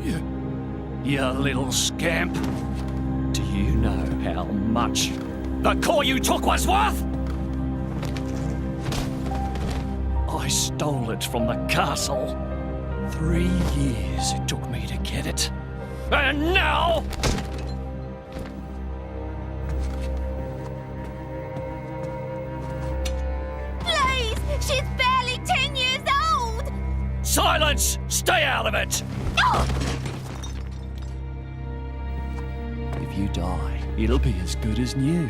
You little scamp. Do you know how much the core you took was worth? I stole it from the castle. 3 years it took me to get it. And now... Please! She's barely 10 years old! Silence! Stay out of it! Oh! If you die, it'll be as good as new.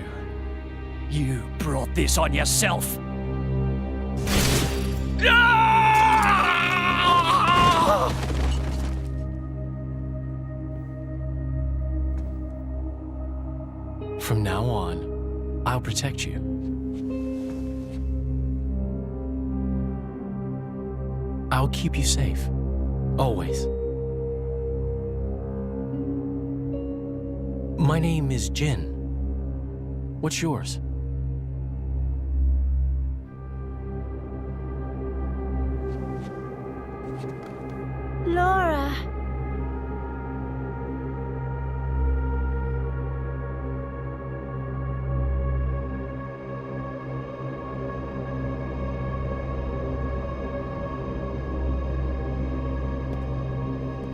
You brought this on yourself. From now on, I'll protect you. I'll keep you safe. Always. My name is Jin. What's yours? Laura.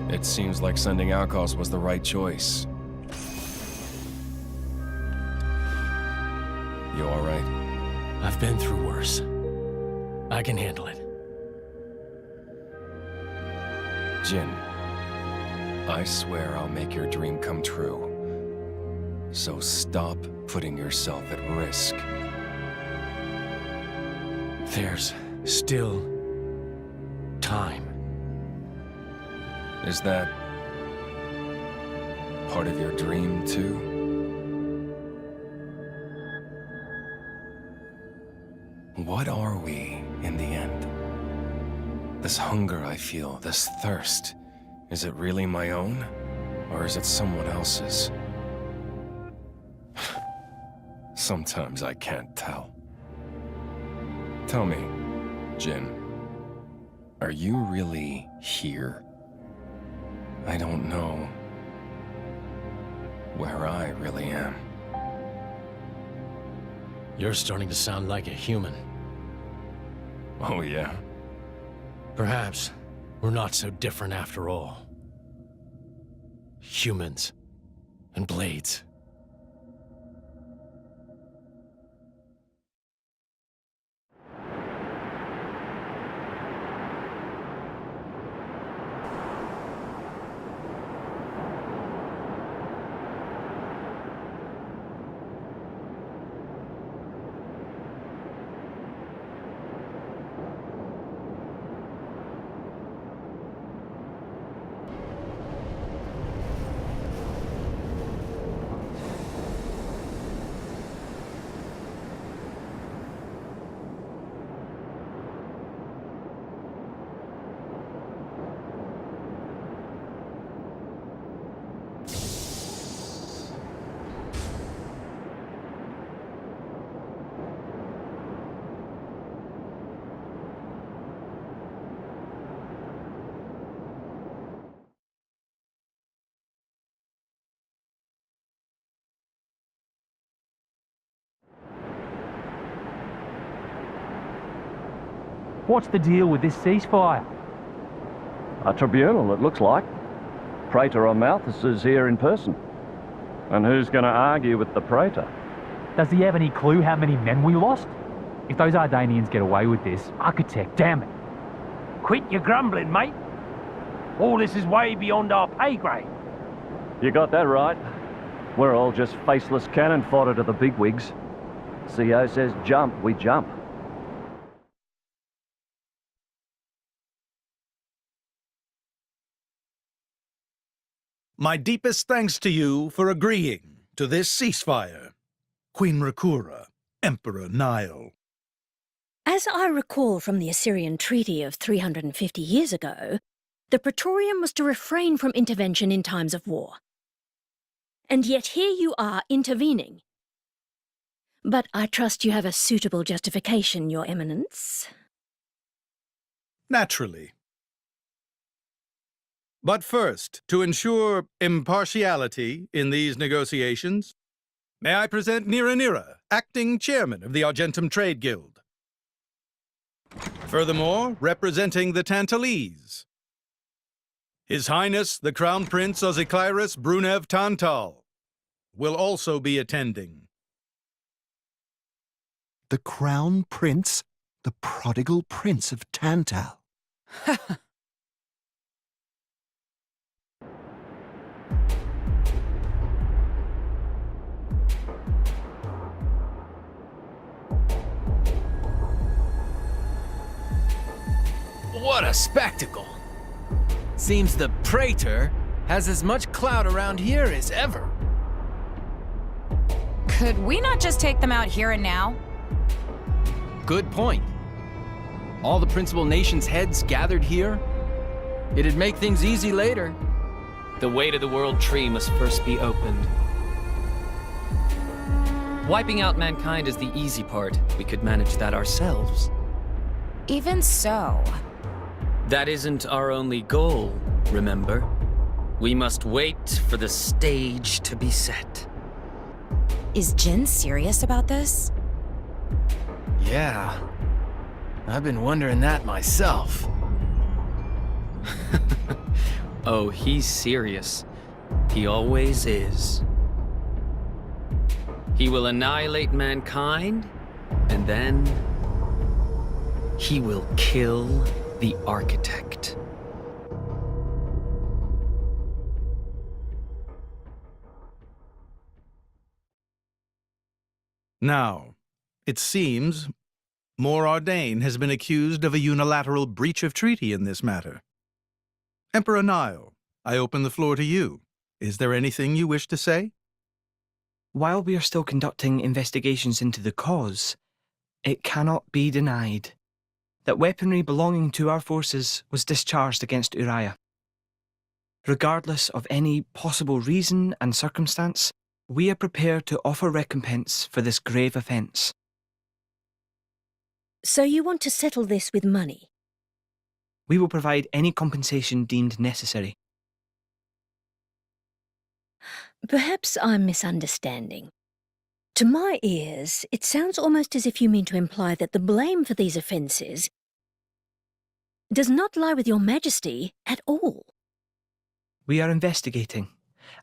It seems like sending outcasts was the right choice. You all right? I've been through worse. I can handle it. Jin, I swear I'll make your dream come true. So stop putting yourself at risk. There's still time. Is that part of your dream, too? What are we, in the end? This hunger I feel, this thirst, is it really my own? Or is it someone else's? Sometimes I can't tell. Tell me, Jin, are you really here? I don't know where I really am. You're starting to sound like a human. Oh, yeah? Perhaps we're not so different after all. Humans and blades. What's the deal with this ceasefire? A tribunal, it looks like. Praetor Malthus is here in person. And who's going to argue with the Praetor? Does he have any clue how many men we lost? If those Ardanians get away with this, Architect, damn it. Quit your grumbling, mate. All this is way beyond our pay grade. You got that right. We're all just faceless cannon fodder to the bigwigs. CO says jump, we jump. My deepest thanks to you for agreeing to this ceasefire. Queen Rakura, Emperor Nile. As I recall from the Assyrian treaty of 350 years ago, the Praetorium was to refrain from intervention in times of war. And yet here you are intervening. But I trust you have a suitable justification, Your Eminence. Naturally. But first, to ensure impartiality in these negotiations, may I present Nira, acting chairman of the Argentum Trade Guild. Furthermore, representing the Tantalese, His Highness the Crown Prince Ozikairis Brunev Tantal will also be attending. The Crown Prince? The prodigal Prince of Tantal? What a spectacle! Seems the Praetor has as much clout around here as ever. Could we not just take them out here and now? Good point. All the principal nations' heads gathered here? It'd make things easy later. The way to the World Tree must first be opened. Wiping out mankind is the easy part. We could manage that ourselves. Even so. That isn't our only goal, remember? We must wait for the stage to be set. Is Jin serious about this? Yeah. I've been wondering that myself. Oh, he's serious. He always is. He will annihilate mankind, and then he will kill the architect. Now, it seems Mor Ardain has been accused of a unilateral breach of treaty in this matter. Emperor Nile, I open the floor to you. Is there anything you wish to say? While we are still conducting investigations into the cause, it cannot be denied that weaponry belonging to our forces was discharged against Uriah. Regardless of any possible reason and circumstance, we are prepared to offer recompense for this grave offence. So you want to settle this with money? We will provide any compensation deemed necessary. Perhaps I'm misunderstanding. To my ears, it sounds almost as if you mean to imply that the blame for these offences does not lie with your Majesty at all. We are investigating.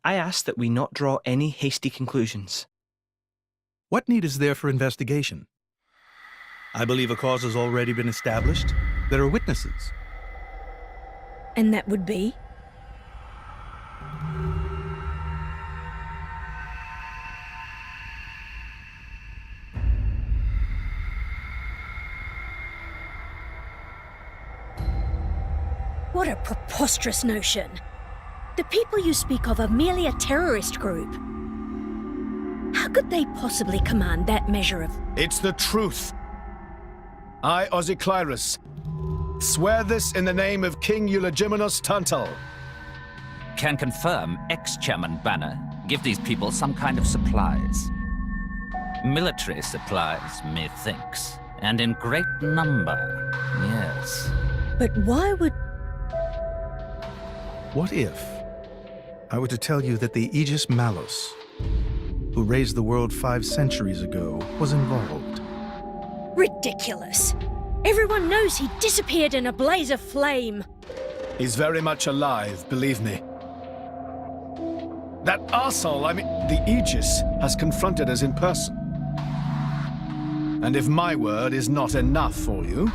I ask that we not draw any hasty conclusions. What need is there for investigation? I believe a cause has already been established. There are witnesses. And that would be? What a preposterous notion. The people you speak of are merely a terrorist group. How could they possibly command that measure of... It's the truth. I, Ozikairis, swear this in the name of King Eulogimenos Tantal. Can confirm ex-Chairman Banner give these people some kind of supplies. Military supplies, methinks, and in great number, yes. But why would... What if I were to tell you that the Aegis Malus, who raised the world 5 centuries ago, was involved? Ridiculous. Everyone knows he disappeared in a blaze of flame. He's very much alive, believe me. That arsehole, the Aegis, has confronted us in person. And if my word is not enough for you...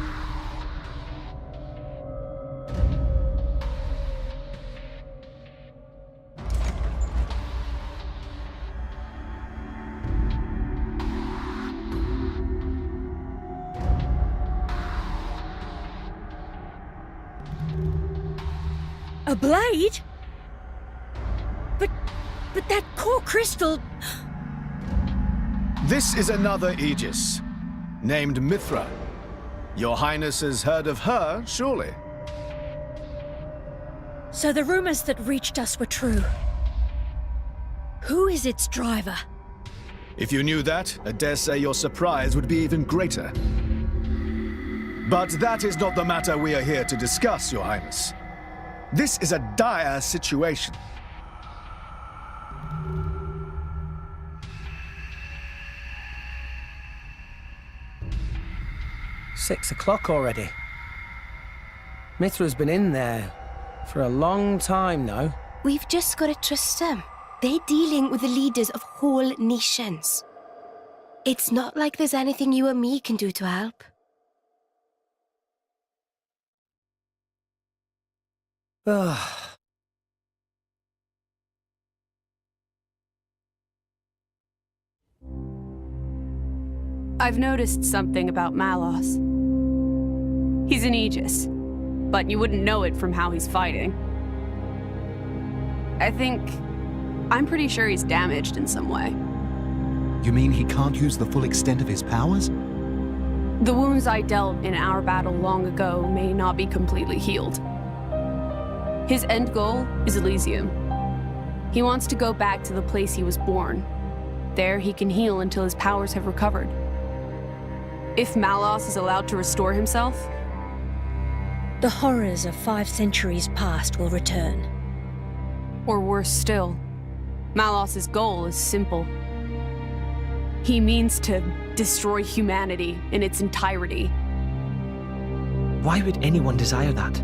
A blade? But that core crystal... This is another Aegis, named Mithra. Your Highness has heard of her, surely? So the rumors that reached us were true. Who is its driver? If you knew that, I dare say your surprise would be even greater. But that is not the matter we are here to discuss, Your Highness. This is a dire situation. Six o'clock already. Mithra's been in there for a long time now. We've just got to trust them. They're dealing with the leaders of whole nations. It's not like there's anything you or me can do to help. Ugh. I've noticed something about Malos. He's an Aegis, but you wouldn't know it from how he's fighting. I'm pretty sure he's damaged in some way. You mean he can't use the full extent of his powers? The wounds I dealt in our battle long ago may not be completely healed. His end goal is Elysium. He wants to go back to the place he was born. There he can heal until his powers have recovered. If Malos is allowed to restore himself, the horrors of 5 centuries past will return. Or worse still, Malos' goal is simple. He means to destroy humanity in its entirety. Why would anyone desire that?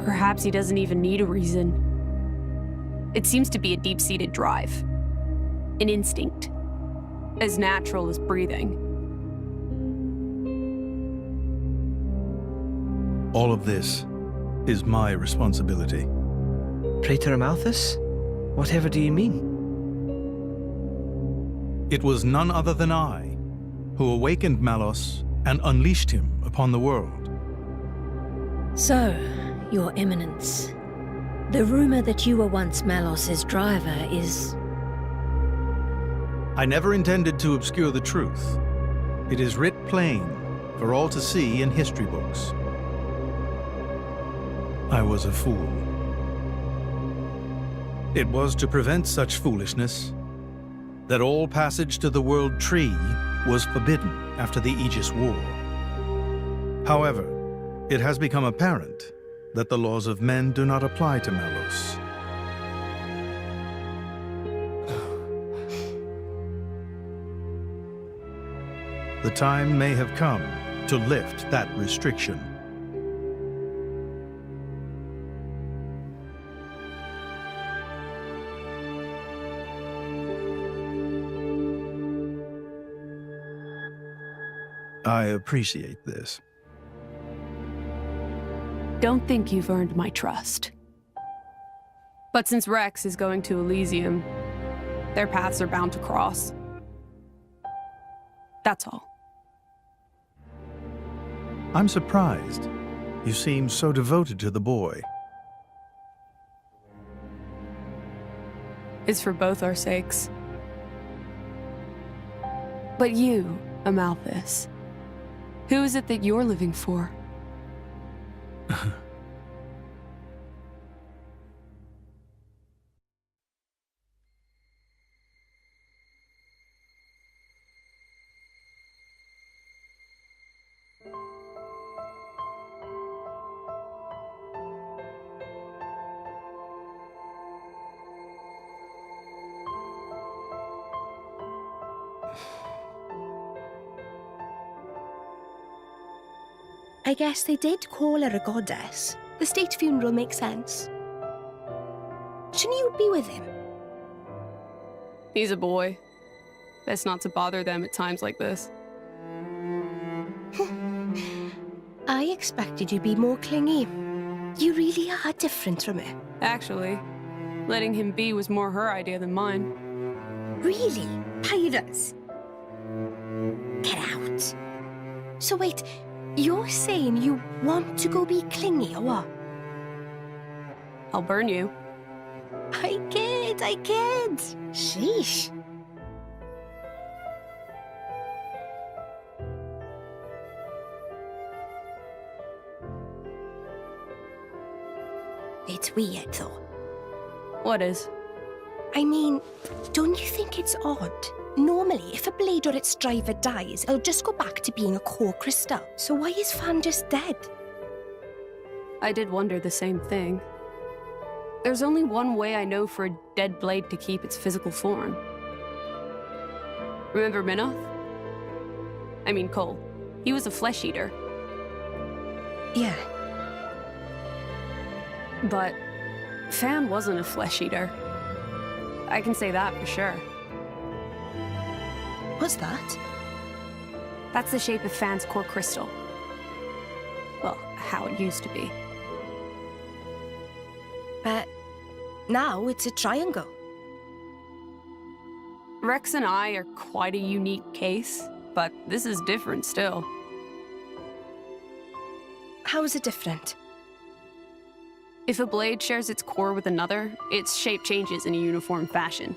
Perhaps he doesn't even need a reason. It seems to be a deep-seated drive. An instinct. As natural as breathing. All of this is my responsibility. Praetor Amalthus? Whatever do you mean? It was none other than I who awakened Malos and unleashed him upon the world. So, Your Eminence, the rumor that you were once Malos's driver is... I never intended to obscure the truth. It is writ plain for all to see in history books. I was a fool. It was to prevent such foolishness that all passage to the World Tree was forbidden after the Aegis War. However, it has become apparent that the laws of men do not apply to Malos. The time may have come to lift that restriction. I appreciate this. Don't think you've earned my trust. But since Rex is going to Elysium, their paths are bound to cross. That's all. I'm surprised. You seem so devoted to the boy. It's for both our sakes. But you, Amalthus, who is it that you're living for? I guess they did call her a goddess. The state funeral makes sense. Shouldn't you be with him? He's a boy. Best not to bother them at times like this. I expected you to be more clingy. You really are different from her. Actually, letting him be was more her idea than mine. Really? Pirates? Get out. So wait, you're saying you want to go be clingy or what? I'll burn you. I kid. Sheesh. It's weird, though. What is? I mean, don't you think it's odd? Normally, if a blade or its driver dies, it'll just go back to being a core crystal. So why is Fan just dead? I did wonder the same thing. There's only one way I know for a dead blade to keep its physical form. Remember Minoth? I mean Cole. He was a flesh eater. Yeah. But Fan wasn't a flesh eater. I can say that for sure. What's that? That's the shape of Fan's core crystal. Well, how it used to be. But now it's a triangle. Rex and I are quite a unique case, but this is different still. How is it different? If a blade shares its core with another, its shape changes in a uniform fashion.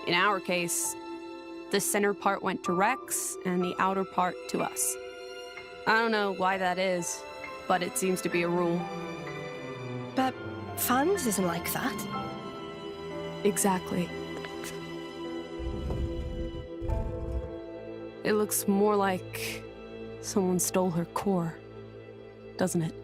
In our case, the center part went to Rex, and the outer part to us. I don't know why that is, but it seems to be a rule. But Fan's isn't like that. Exactly. It looks more like someone stole her core, doesn't it?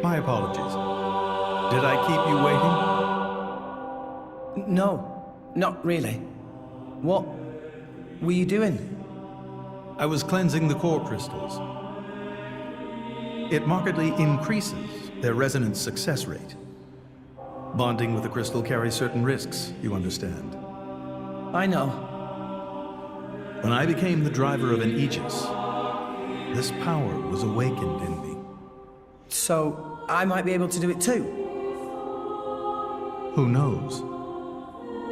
My apologies. Did I keep you waiting? No, not really. What were you doing? I was cleansing the core crystals. It markedly increases their resonance success rate. Bonding with the crystal carries certain risks, you understand. I know. When I became the driver of an Aegis, this power was awakened in me. So, I might be able to do it too? Who knows?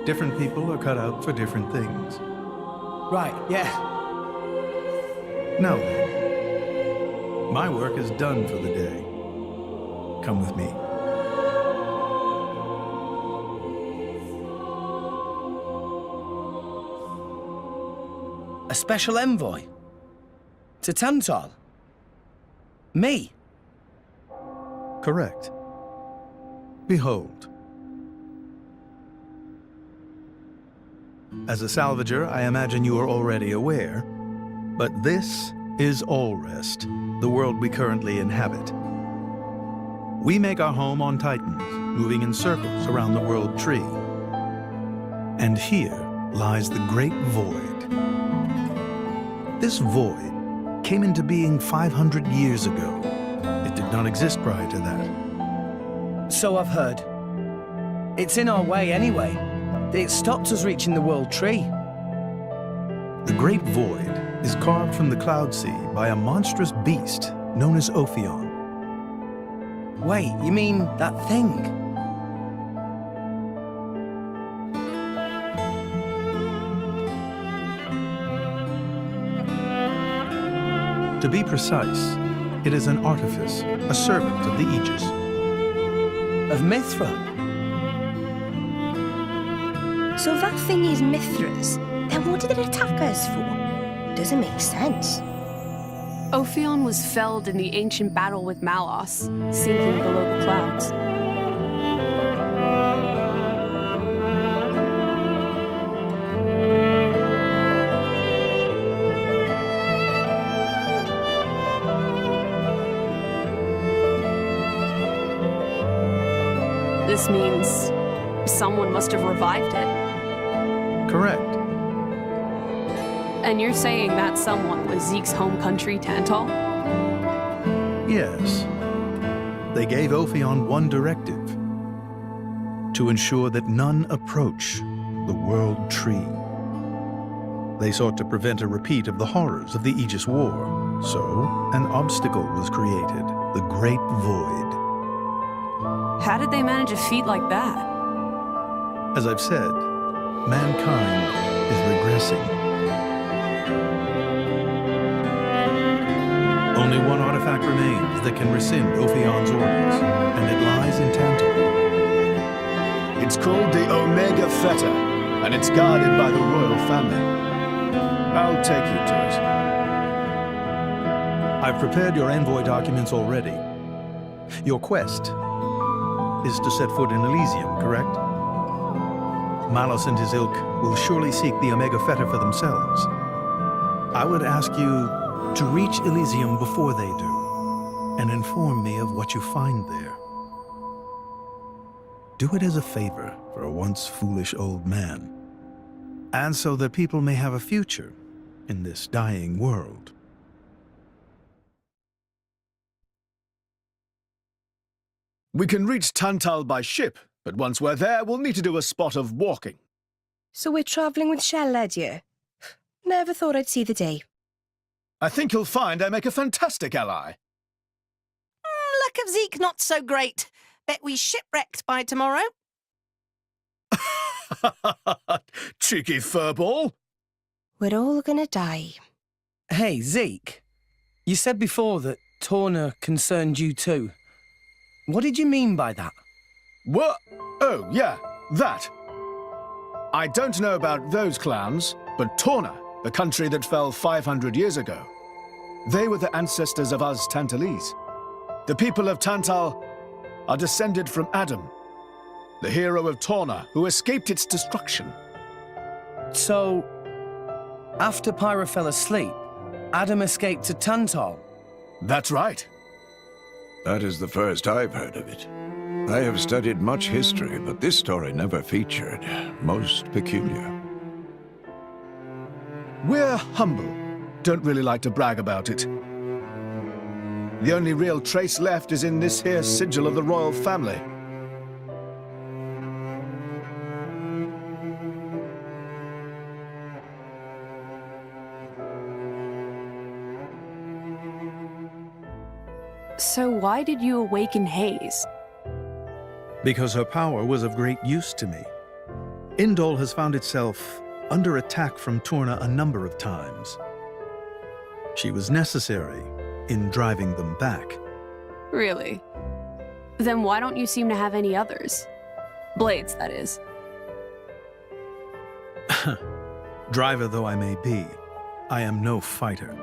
Different people are cut out for different things. Right, yeah. Now then, my work is done for the day. Come with me. A special envoy? To Tantal? Me? Correct. Behold. As a salvager, I imagine you are already aware, but this is Allrest, the world we currently inhabit. We make our home on Titans, moving in circles around the world tree. And here lies the Great Void. This void came into being 500 years ago. It did not exist prior to that. So I've heard. It's in our way anyway. It stopped us reaching the world tree. The Great Void is carved from the Cloud Sea by a monstrous beast known as Ophion. Wait, you mean that thing? To be precise, it is an artifice, a servant of the Aegis. Of Mithra? So that thing is Mithra's, then what did it attack us for? Doesn't make sense. Ophion was felled in the ancient battle with Malos, sinking below the clouds. This means someone must have revived it. Correct. And you're saying that someone was Zeke's home country, Tantal? Yes. They gave Ophion one directive: to ensure that none approach the World Tree. They sought to prevent a repeat of the horrors of the Aegis War, so an obstacle was created, the Great Void. How did they manage a feat like that? As I've said, mankind is regressing. Only one artifact remains that can rescind Ophion's orders, and it lies in Tantal. It's called the Omega Fetter, and it's guarded by the royal family. I'll take you to it. I've prepared your envoy documents already. Your quest is to set foot in Elysium, correct? Malos and his ilk will surely seek the Omega Fetter for themselves. I would ask you to reach Elysium before they do, and inform me of what you find there. Do it as a favor for a once foolish old man, and so that people may have a future in this dying world. We can reach Tantal by ship, but once we're there, we'll need to do a spot of walking. So we're travelling with Shell, you? Never thought I'd see the day. I think you'll find I make a fantastic ally. Luck of Zeke not so great. Bet we shipwrecked by tomorrow. Cheeky furball. We're all gonna die. Hey, Zeke. You said before that Torna concerned you too. What did you mean by that? What? Oh, yeah, that. I don't know about those clans, but Torna, the country that fell 500 years ago, they were the ancestors of us Tantalese. The people of Tantal are descended from Adam, the hero of Torna who escaped its destruction. So, after Pyra fell asleep, Adam escaped to Tantal? That's right. That is the first I've heard of it. I have studied much history, but this story never featured. Most peculiar. We're humble. Don't really like to brag about it. The only real trace left is in this here sigil of the royal family. So why did you awaken Hayes? Because her power was of great use to me. Indol has found itself under attack from Torna a number of times. She was necessary in driving them back. Really? Then why don't you seem to have any others? Blades, that is. Driver though I may be, I am no fighter.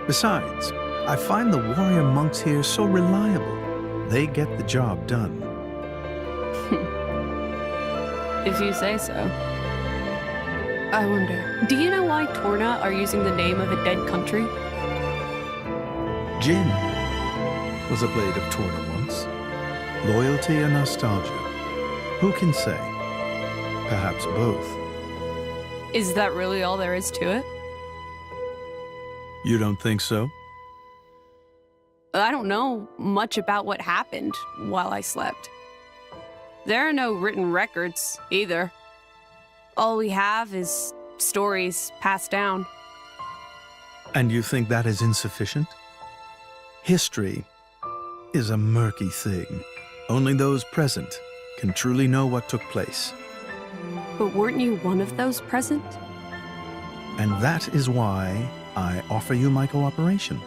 Besides, I find the warrior monks here so reliable. They get the job done. If you say so. I wonder, do you know why Torna are using the name of a dead country? Jin was a blade of Torna once. Loyalty and nostalgia. Who can say? Perhaps both. Is that really all there is to it? You don't think so? I don't know much about what happened while I slept. There are no written records, either. All we have is stories passed down. And you think that is insufficient? History is a murky thing. Only those present can truly know what took place. But weren't you one of those present? And that is why I offer you my cooperation.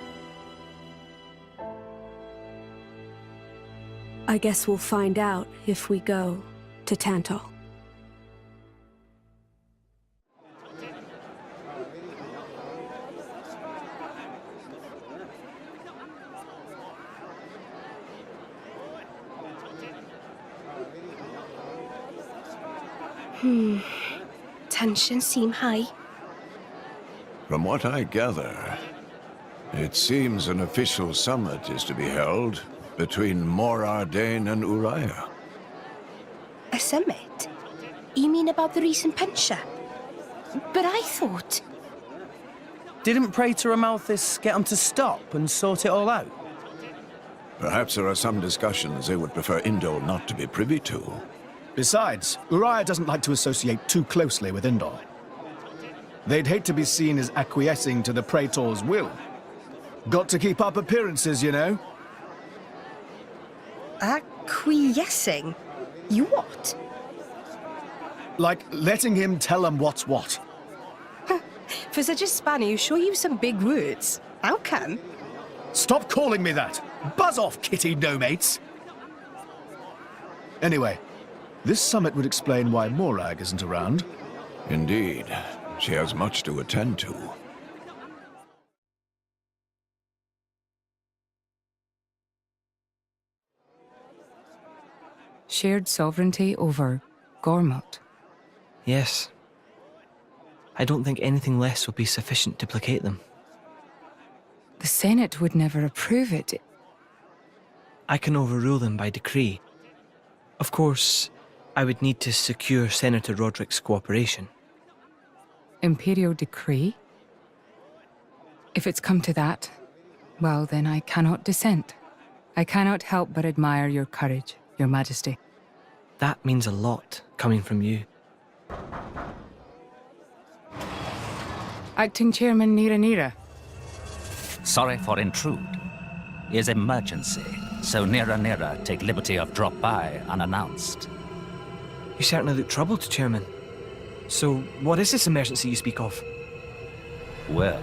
I guess we'll find out if we go to Tantal. Tensions seem high. From what I gather, it seems an official summit is to be held between Mor Ardain and Uriah. A summit? You mean about the recent pension? But I thought... Didn't Praetor Amalthus get them to stop and sort it all out? Perhaps there are some discussions they would prefer Indol not to be privy to. Besides, Uriah doesn't like to associate too closely with Indol. They'd hate to be seen as acquiescing to the Praetor's will. Got to keep up appearances, you know. Acquiescing? You what? Like letting him tell them what's what. For such a Spaniard, you sure use some big words. How come? Stop calling me that! Buzz off, kitty no-mates! Anyway, this summit would explain why Morag isn't around. Indeed. She has much to attend to. Shared sovereignty over Gormott. Yes. I don't think anything less will be sufficient to placate them. The Senate would never approve it. I can overrule them by decree. Of course, I would need to secure Senator Roderick's cooperation. Imperial decree? If it's come to that, well, then I cannot dissent. I cannot help but admire your courage, Your Majesty. That means a lot, coming from you. Acting Chairman Nira. Sorry for intrude. Is emergency, so Nira take liberty of drop by unannounced. You certainly look troubled, Chairman. So, what is this emergency you speak of? Well...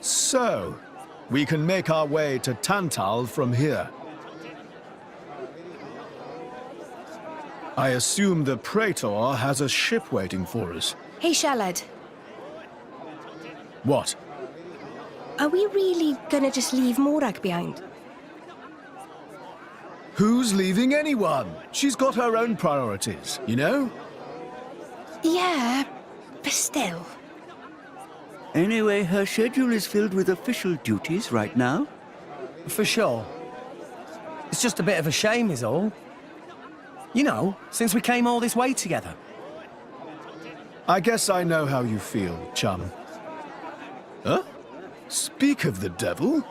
So, we can make our way to Tantal from here. I assume the Praetor has a ship waiting for us. Hey, Shalad. What? Are we really gonna just leave Morag behind? Who's leaving anyone? She's got her own priorities, you know? Yeah, but still. Anyway, her schedule is filled with official duties right now. For sure. It's just a bit of a shame is all. You know, since we came all this way together. I guess I know how you feel, chum. Huh? Speak of the devil.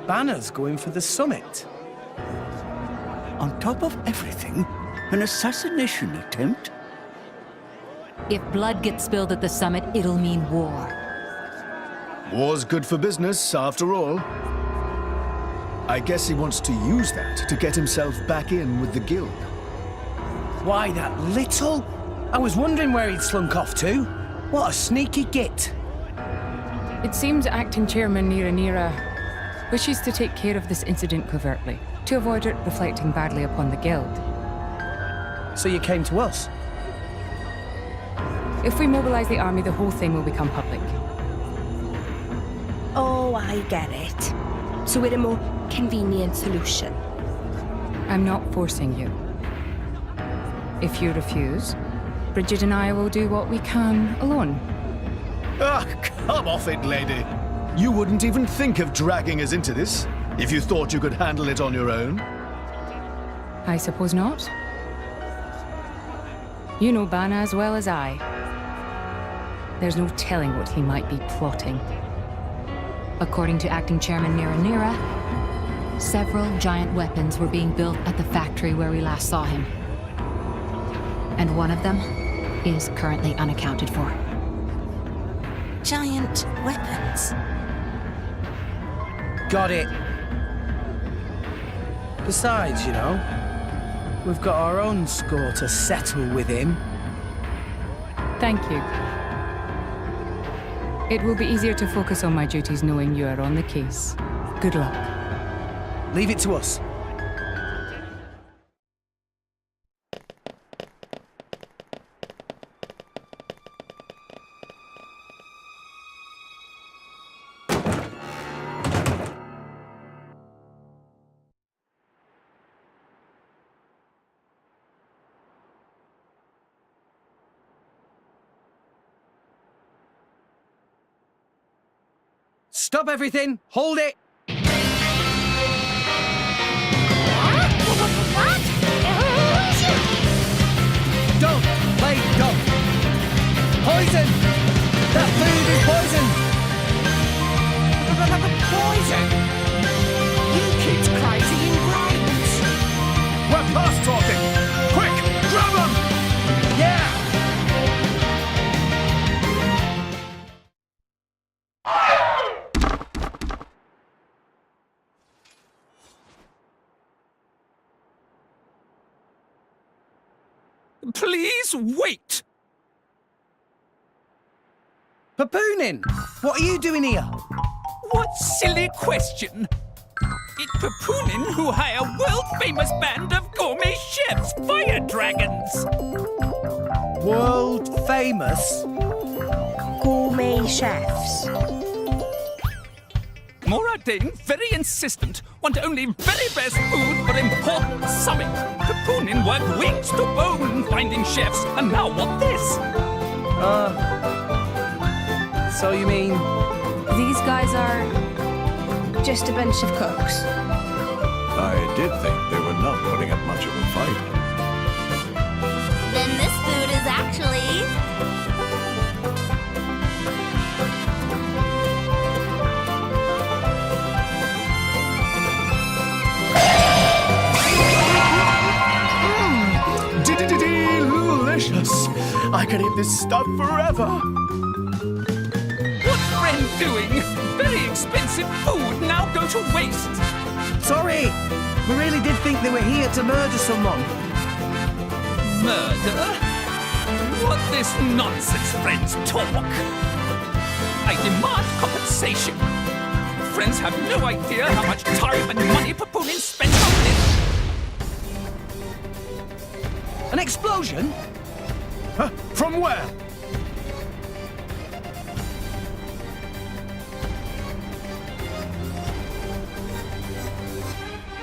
Banners going for the summit. On top of everything, an assassination attempt? If blood gets spilled at the summit, it'll mean war. War's good for business, after all. I guess he wants to use that to get himself back in with the guild. Why, that little? I was wondering where he'd slunk off to. What a sneaky git. It seems Acting Chairman Nira wishes to take care of this incident covertly, to avoid it reflecting badly upon the guild. So you came to us? If we mobilize the army, the whole thing will become public. Oh, I get it. So we're a more convenient solution. I'm not forcing you. If you refuse, Bridget and I will do what we can alone. Ah, come off it, lady. You wouldn't even think of dragging us into this, if you thought you could handle it on your own. I suppose not. You know Bana as well as I. There's no telling what he might be plotting. According to Acting Chairman Nira, several giant weapons were being built at the factory where we last saw him. And one of them is currently unaccounted for. Giant weapons? Got it. Besides, you know, we've got our own score to settle with him. Thank you. It will be easier to focus on my duties knowing you are on the case. Good luck. Leave it to us. Stop everything! Hold it! Don't play dumb! Poison! That food is poison! Poison? You kids cry Please wait! Papoonin, what are you doing here? What silly question! It's Papoonin who hire world-famous band of gourmet chefs, fire dragons! World famous? Gourmet chefs. Moradane, very insistent, want only very best food for important summit. Papoonin worked wings to bone finding chefs, and now what this? So you mean... These guys are just a bunch of cooks. I did think they were not putting up much of a fight. Then this food is actually... Delicious! I could eat this stuff forever! What's friend doing? Very expensive food now go to waste! Sorry! We really did think they were here to murder someone. Murder? What this nonsense friends talk? I demand compensation. Friends have no idea how much time and money Papoonin spent on this. An explosion? Huh? From where?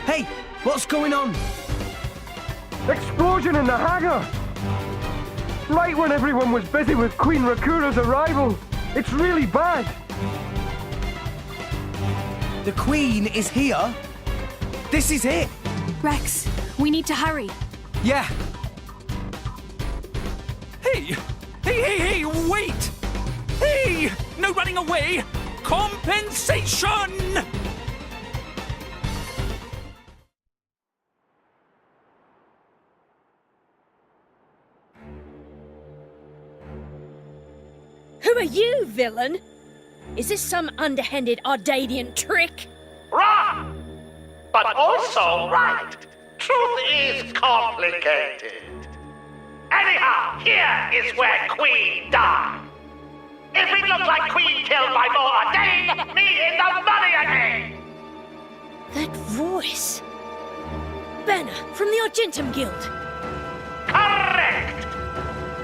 Hey, what's going on? Explosion in the hangar! Right when everyone was busy with Queen Rakura's arrival. It's really bad. The Queen is here? This is it? Rex, we need to hurry. Yeah. Hey, wait! Hey! No running away! Compensation! Who are you, villain? Is this some underhanded Ardanian trick? Wrong! But also right. Truth is complicated. Anyhow, here is where Queen died. If it looks like Queen killed by Moradane, me in the money again! That voice. Banner from the Argentum Guild. Correct!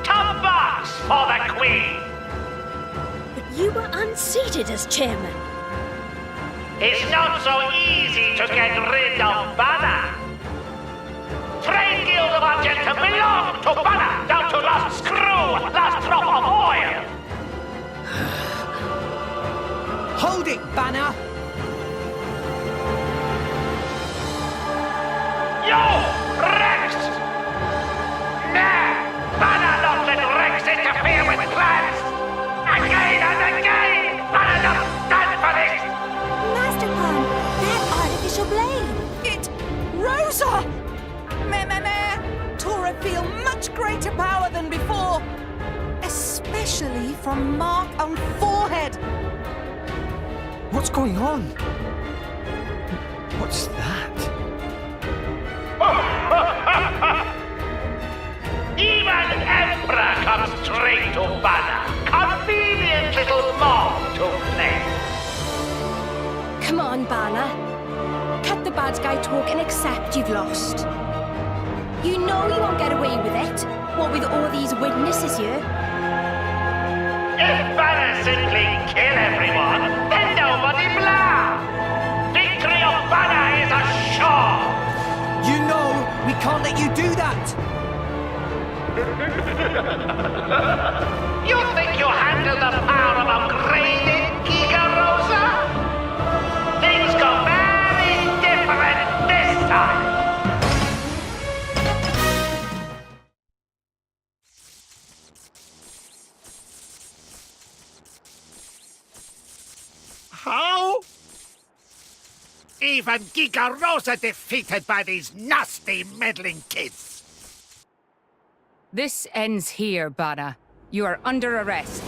Top box for the Queen! But you were unseated as chairman. It's not so easy to get rid of Banner. Trade Guild of Argentum belong to Banner, down to last screw, last drop of oil! Hold it, Banner! Yo! Rex! Nah! Banner not let Rex interfere with plans! Again and again! Banner not stand for this! Master Pan, that artificial blade. It... Rosa! Meh. Tora feel much greater power than before. Especially from mark on forehead. What's going on? What's that? Even Emperor comes straight to Banner. Convenient little mob to play. Come on, Banner. Cut the bad guy talk and accept you've lost. You know you won't get away with it. What with all these witnesses here? If Banner simply kill everyone, then nobody blah! Victory of Banner is assured! You know we can't let you do that! You think you handle the power of upgraded, Giga Rosa? Things go very different this time! How? Even Giga Rosa defeated by these nasty, meddling kids. This ends here, Banner. You are under arrest.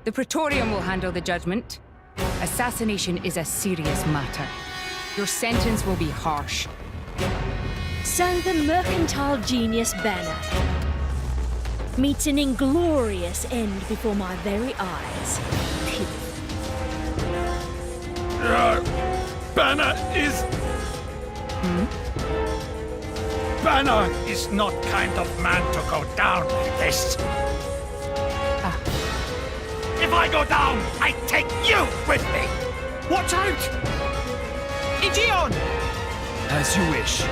The Praetorium will handle the judgment. Assassination is a serious matter. Your sentence will be harsh. sang the mercantile genius Banner meets an inglorious end before my very eyes. Banner is... Banner is not kind of man to go down like this. If I go down, I take you with me. Watch out! Aegeon! As you wish.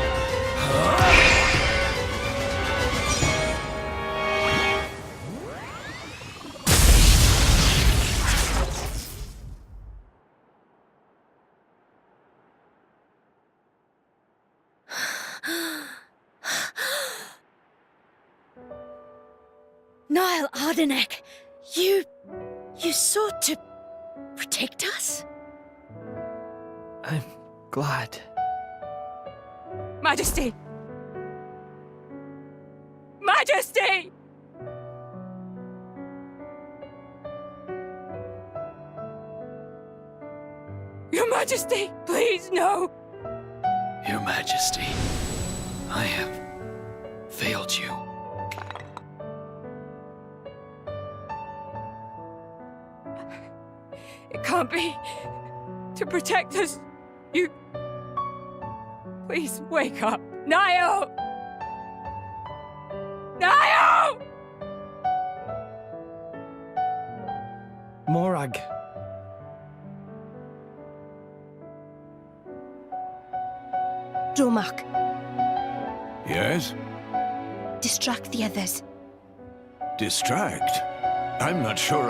Niall Ardenek, you sought to protect us? I'm glad. Majesty! Majesty! Your Majesty, please, no! Your Majesty, I have failed you. It can't be. To protect us, you... Please wake up. Niall! Niall! Morag. Dromark, Yes? distract the others. Distract? I'm not sure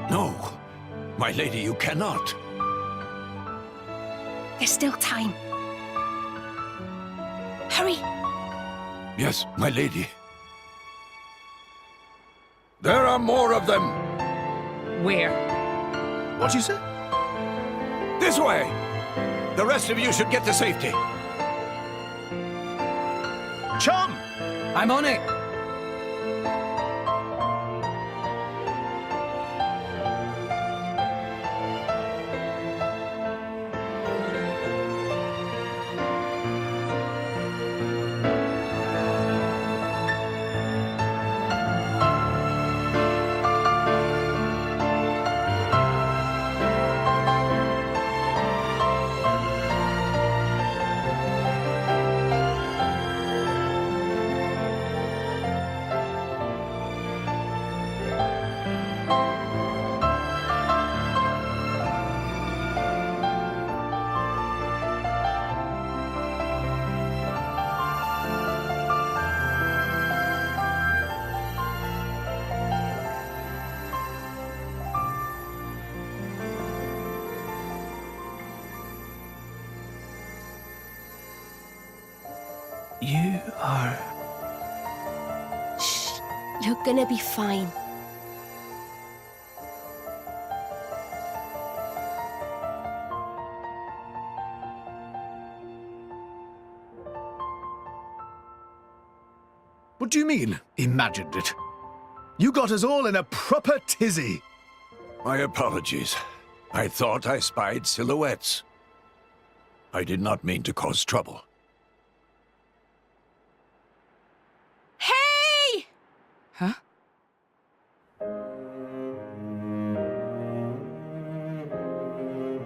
No. My lady, you cannot. There's still time. Hurry! Yes, my lady. There are more of them! Where? What you say? This way! The rest of you should get to safety. Chum! I'm on it! You are... Shh. You're gonna be fine. What do you mean, imagined it? You got us all in a proper tizzy. My apologies. I thought I spied silhouettes. I did not mean to cause trouble. Hey! Huh?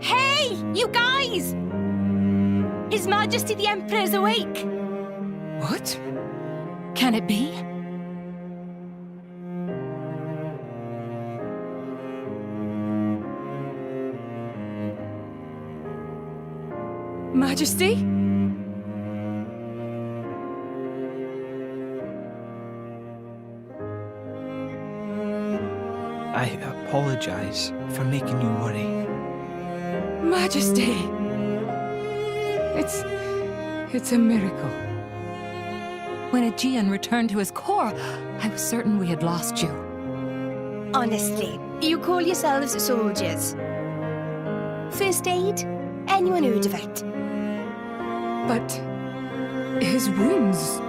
Hey! You guys! His Majesty the Emperor's awake! What? Can it be? Majesty? I apologize for making you worry. Majesty! It's a miracle. When Aegeon returned to his core, I was certain we had lost you. Honestly, you call yourselves soldiers. First aid? Anyone heard of it? But his wounds...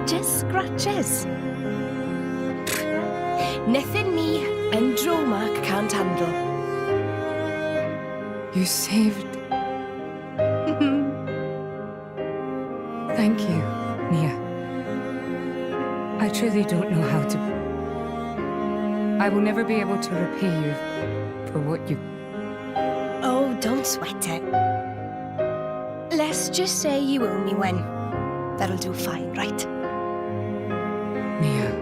Just scratches. Nothing me and Dromark can't handle. You saved... Thank you, Nia. I truly don't know how to... I will never be able to repay you for what you... Oh, don't sweat it. Let's just say you owe me one. That'll do fine, right? Nia.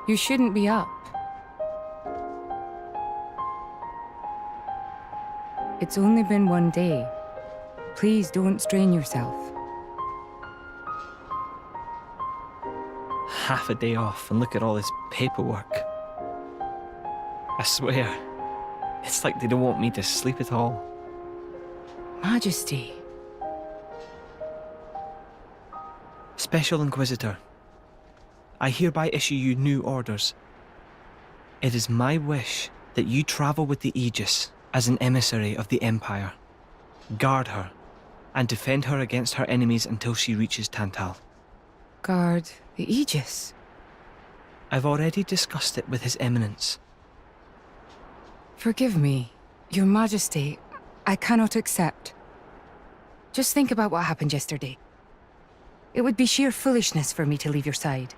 You shouldn't be up. It's only been one day. Please don't strain yourself. Half a day off and look at all this paperwork. I swear, it's like they don't want me to sleep at all. Majesty. Special Inquisitor, I hereby issue you new orders. It is my wish that you travel with the Aegis as an emissary of the Empire. Guard her, and defend her against her enemies until she reaches Tantal. Guard the Aegis? I've already discussed it with His Eminence. Forgive me, Your Majesty. I cannot accept. Just think about what happened yesterday. It would be sheer foolishness for me to leave your side.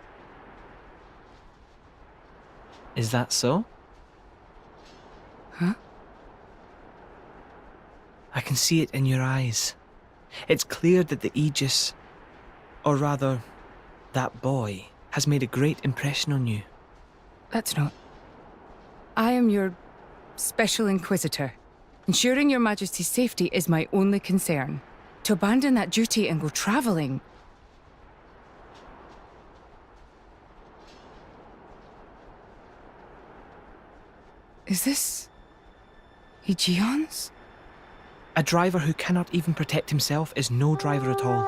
Is that so? Huh? I can see it in your eyes. It's clear that the Aegis, or rather, that boy, has made a great impression on you. That's not... I am your Special Inquisitor. Ensuring Your Majesty's safety is my only concern. To abandon that duty and go traveling... Is this... Aegeon's? A driver who cannot even protect himself is no driver at all.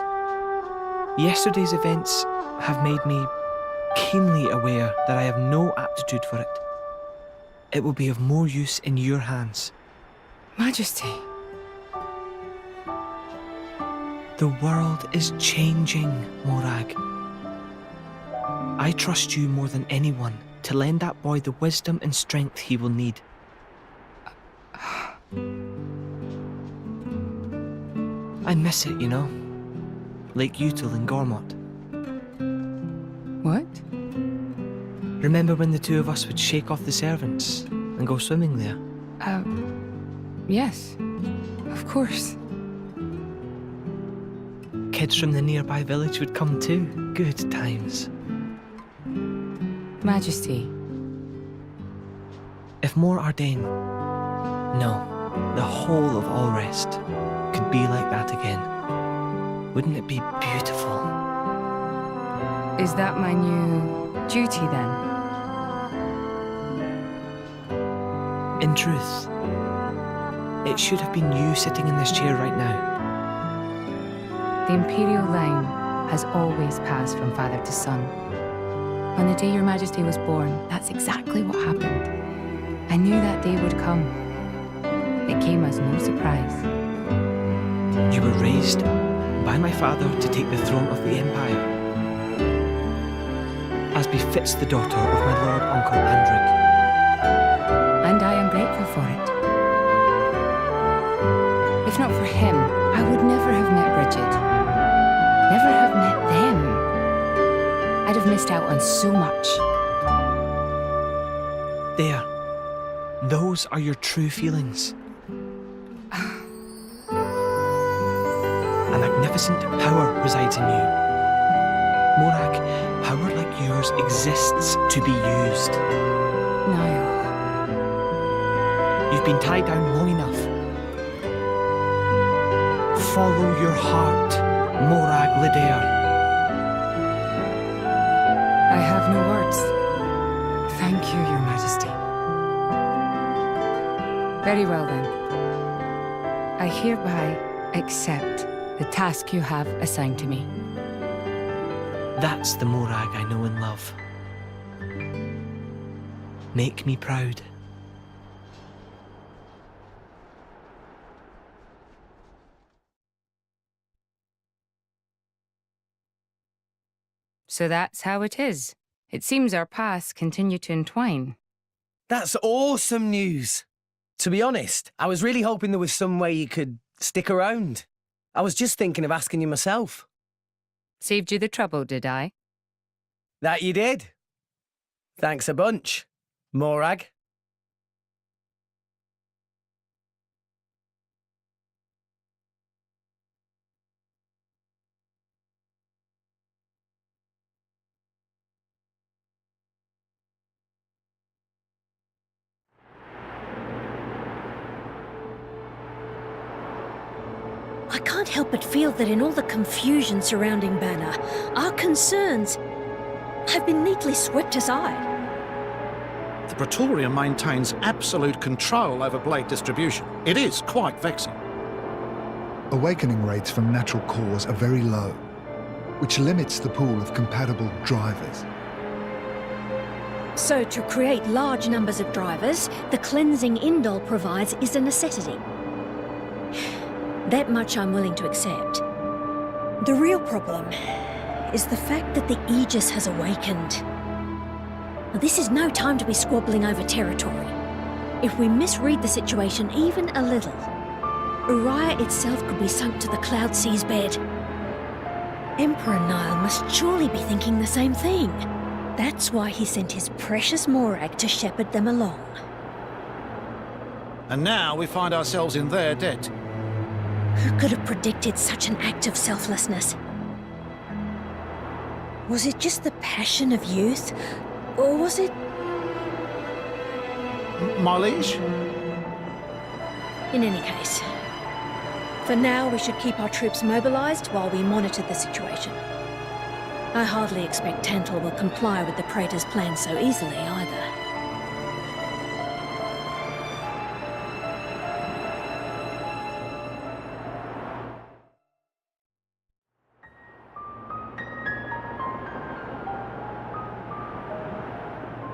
Yesterday's events have made me keenly aware that I have no aptitude for it. It will be of more use in your hands. Majesty. The world is changing, Morag. I trust you more than anyone to lend that boy the wisdom and strength he will need. I miss it, you know. Lake Util and Gormott. What? Remember when the two of us would shake off the servants and go swimming there? Yes. Of course. Kids from the nearby village would come too. Good times. Majesty. If Mor Ardain, no, the whole of Allrest, could be like that again, wouldn't it be beautiful? Is that my new duty then? In truth, it should have been you sitting in this chair right now. The Imperial line has always passed from father to son. On the day Your Majesty was born, that's exactly what happened. I knew that day would come. It came as no surprise. You were raised by my father to take the throne of the Empire, as befits the daughter of my Lord Uncle Andric. And I am grateful for it. If not for him, I would never have met Bridget. Never have met them. I'd have missed out on so much. There. Those are your true feelings. A magnificent power resides in you. Morag, power like yours exists to be used. Niall. You've been tied down long enough. Follow your heart, Morag Lidair. I have no words. Thank you, Your Majesty. Very well then. I hereby accept the task you have assigned to me. That's the Morag I know and love. Make me proud. So that's how it is. It seems our paths continue to entwine. That's awesome news. To be honest, I was really hoping there was some way you could stick around. I was just thinking of asking you myself. Saved you the trouble, did I? That you did. Thanks a bunch, Morag. I can't help but feel that in all the confusion surrounding Banner, our concerns have been neatly swept aside. The Praetorium maintains absolute control over blade distribution. It is quite vexing. Awakening rates from natural cores are very low, which limits the pool of compatible drivers. So to create large numbers of drivers, the cleansing Indol provides is a necessity. That much I'm willing to accept. The real problem is the fact that the Aegis has awakened. Now, this is no time to be squabbling over territory. If we misread the situation even a little, Uriah itself could be sunk to the Cloud Sea's bed. Emperor Nile must surely be thinking the same thing. That's why he sent his precious Morag to shepherd them along. And now we find ourselves in their debt. Who could have predicted such an act of selflessness? Was it just the passion of youth? Or was it... My liege? In any case, for now we should keep our troops mobilized while we monitor the situation. I hardly expect Tantal will comply with the Praetor's plan so easily either.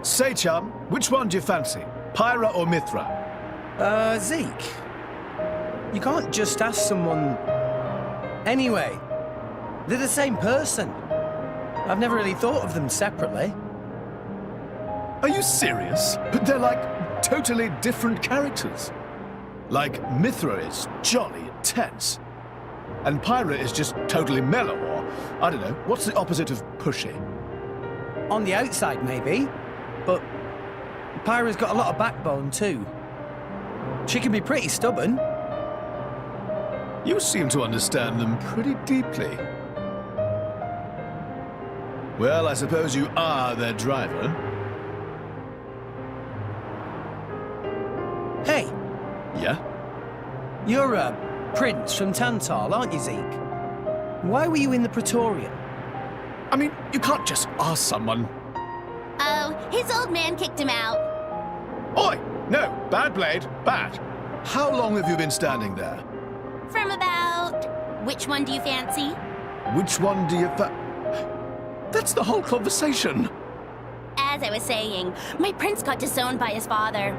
Say, chum, which one do you fancy? Pyra or Mithra? Zeke. You can't just ask someone... Anyway, they're the same person. I've never really thought of them separately. Are you serious? But they're like totally different characters. Like, Mithra is jolly intense. And Pyra is just totally mellow, or, I don't know, what's the opposite of pushy? On the outside, maybe. But Pyra's got a lot of backbone, too. She can be pretty stubborn. You seem to understand them pretty deeply. Well, I suppose you are their driver. Hey! Yeah? You're a prince from Tantal, aren't you, Zeke? Why were you in the Praetorium? I mean, you can't just ask someone. Oh, his old man kicked him out. Oi! No, bad blade, bad. How long have you been standing there? From about... Which one do you fancy? Which one do you That's the whole conversation. As I was saying, my prince got disowned by his father.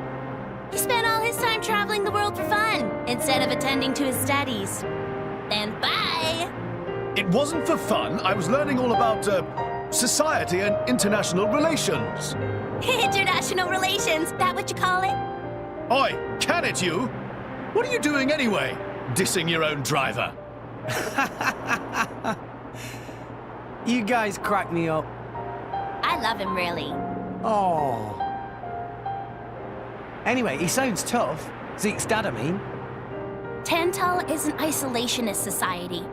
He spent all his time traveling the world for fun, instead of attending to his studies. Then bye! It wasn't for fun. I was learning all about, society and international relations. International relations, that what you call it? Oi, can it you? What are you doing anyway? Dissing your own driver. You guys crack me up. I love him, really. Oh. Anyway, he sounds tough. Zeke's dad, I mean. Tantal is an isolationist society.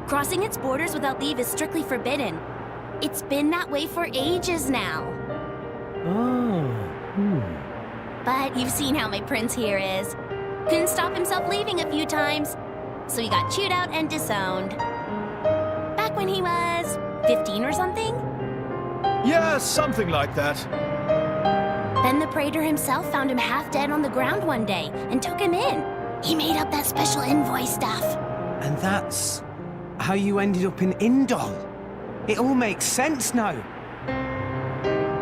Crossing its borders without leave is strictly forbidden. It's been that way for ages now. But you've seen how my prince here is. Couldn't stop himself leaving a few times, so he got chewed out and disowned. Back when he was 15 or something? Yeah, something like that. Then the Praetor himself found him half dead on the ground one day and took him in. He made up that special envoy stuff. And that's how you ended up in Indol? It all makes sense now.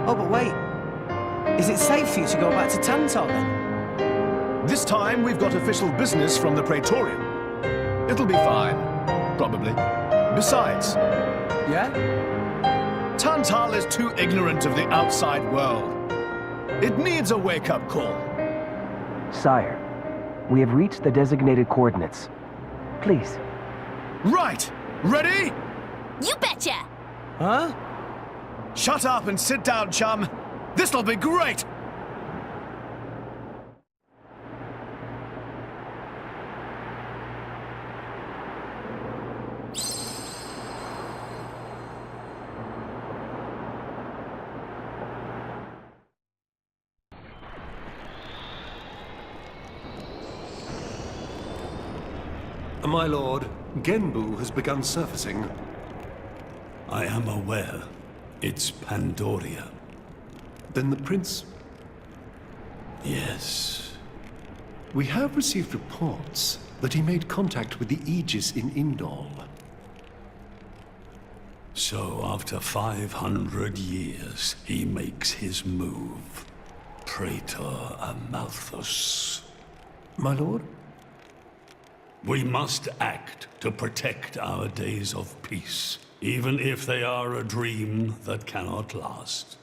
Oh, but wait. Is it safe for you to go back to Tantal then? This time we've got official business from the Praetorium. It'll be fine, probably. Besides... Yeah? Tantal is too ignorant of the outside world. It needs a wake-up call. Sire, we have reached the designated coordinates. Please. Right! Ready? You betcha! Huh? Shut up and sit down, chum. This'll be great! My lord, Genbu has begun surfacing. I am aware. It's Pandoria. Then the prince... Yes. We have received reports that he made contact with the Aegis in Indol. So after 500 years, he makes his move. Praetor Amalthus. My lord? We must act to protect our days of peace, even if they are a dream that cannot last.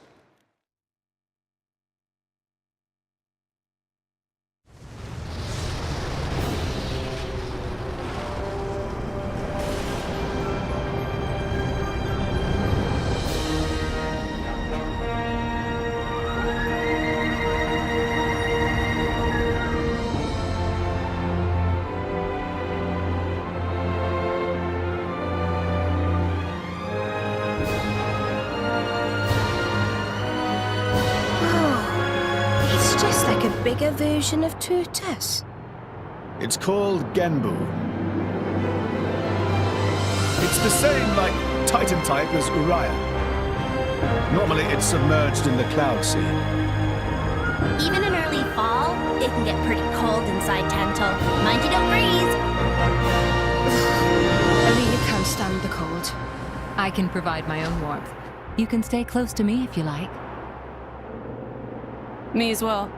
Bigger version of Turtus. It's called Genbu. It's the same, like, Titan type as Uriah. Normally it's submerged in the cloud sea. Even in early fall, it can get pretty cold inside Tantal. Mind you don't freeze! I really can't stand the cold. I can provide my own warmth. You can stay close to me if you like. Me as well.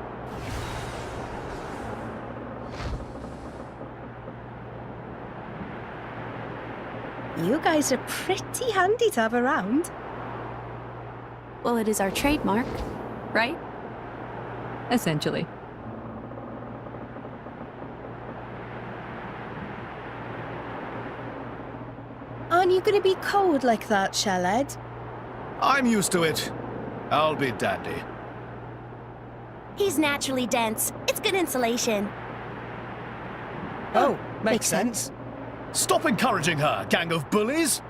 You guys are pretty handy to have around. Well, it is our trademark, right? Essentially. Aren't you going to be cold like that, Shellhead? I'm used to it. I'll be dandy. He's naturally dense. It's good insulation. Oh, makes sense. Stop encouraging her, gang of bullies!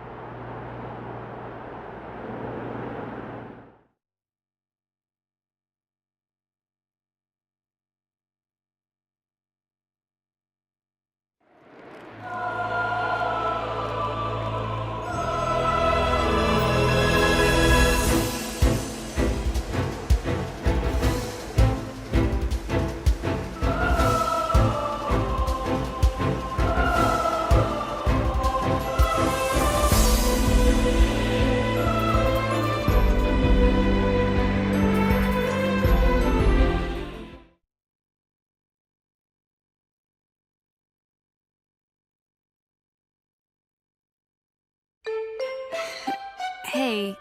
Hey,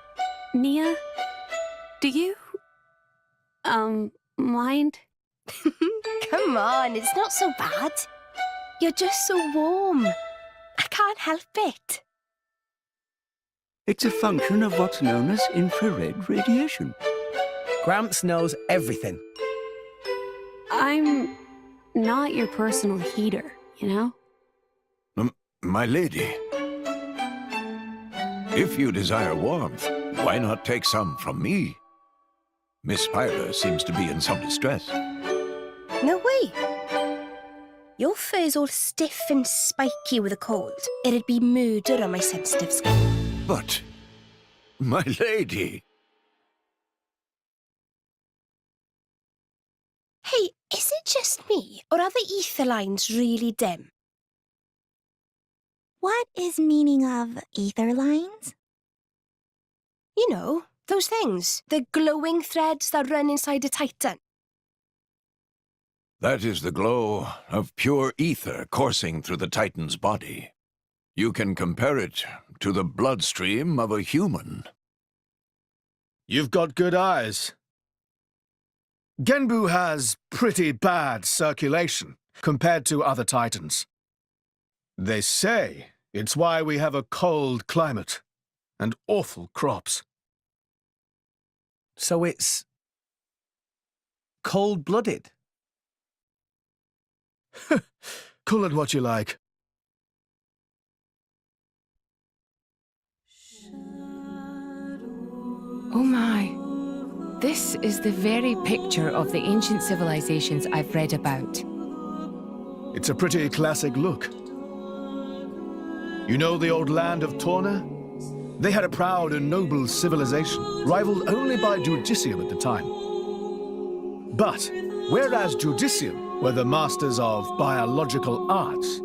Nia? Do you... mind? Come on, it's not so bad. You're just so warm. I can't help it. It's a function of what's known as infrared radiation. Gramps knows everything. I'm not your personal heater, you know? My lady, if you desire warmth, why not take some from me? Miss Spyler seems to be in some distress. No way. Your fur's all stiff and spiky with a cold. It'd be murder on my sensitive skin. But, my lady... Hey, is it just me, or are the ether lines really dim? What is meaning of ether lines? You know, those things. The glowing threads that run inside a Titan. That is the glow of pure ether coursing through the Titan's body. You can compare it to the bloodstream of a human. You've got good eyes. Genbu has pretty bad circulation compared to other Titans. They say it's why we have a cold climate and awful crops. So it's cold-blooded? Call it what you like. Oh my. This is the very picture of the ancient civilizations I've read about. It's a pretty classic look. You know the old land of Torna? They had a proud and noble civilization, rivaled only by Judicium at the time. But, whereas Judicium were the masters of biological arts,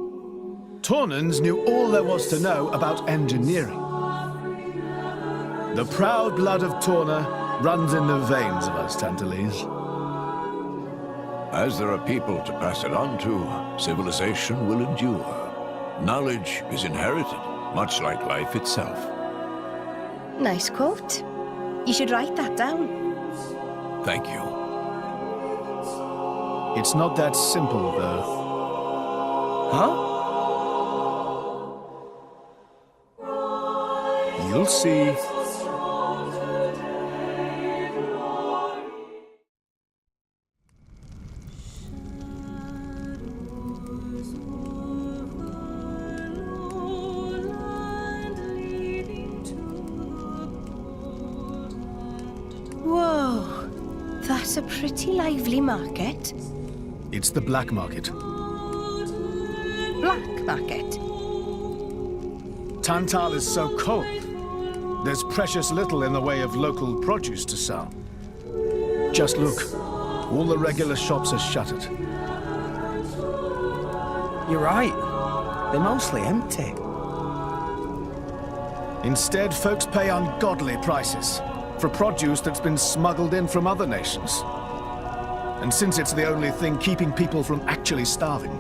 Tornans knew all there was to know about engineering. The proud blood of Torna runs in the veins of us Tantalese. As there are people to pass it on to, civilization will endure. Knowledge is inherited, much like life itself. Nice quote. You should write that down. Thank you. It's not that simple, though. Huh? You'll see. Whoa, that's a pretty lively market. It's the black market. Black market? Tantal is so cold. There's precious little in the way of local produce to sell. Just look. All the regular shops are shuttered. You're right. They're mostly empty. Instead, folks pay ungodly prices for produce that's been smuggled in from other nations. And since it's the only thing keeping people from actually starving,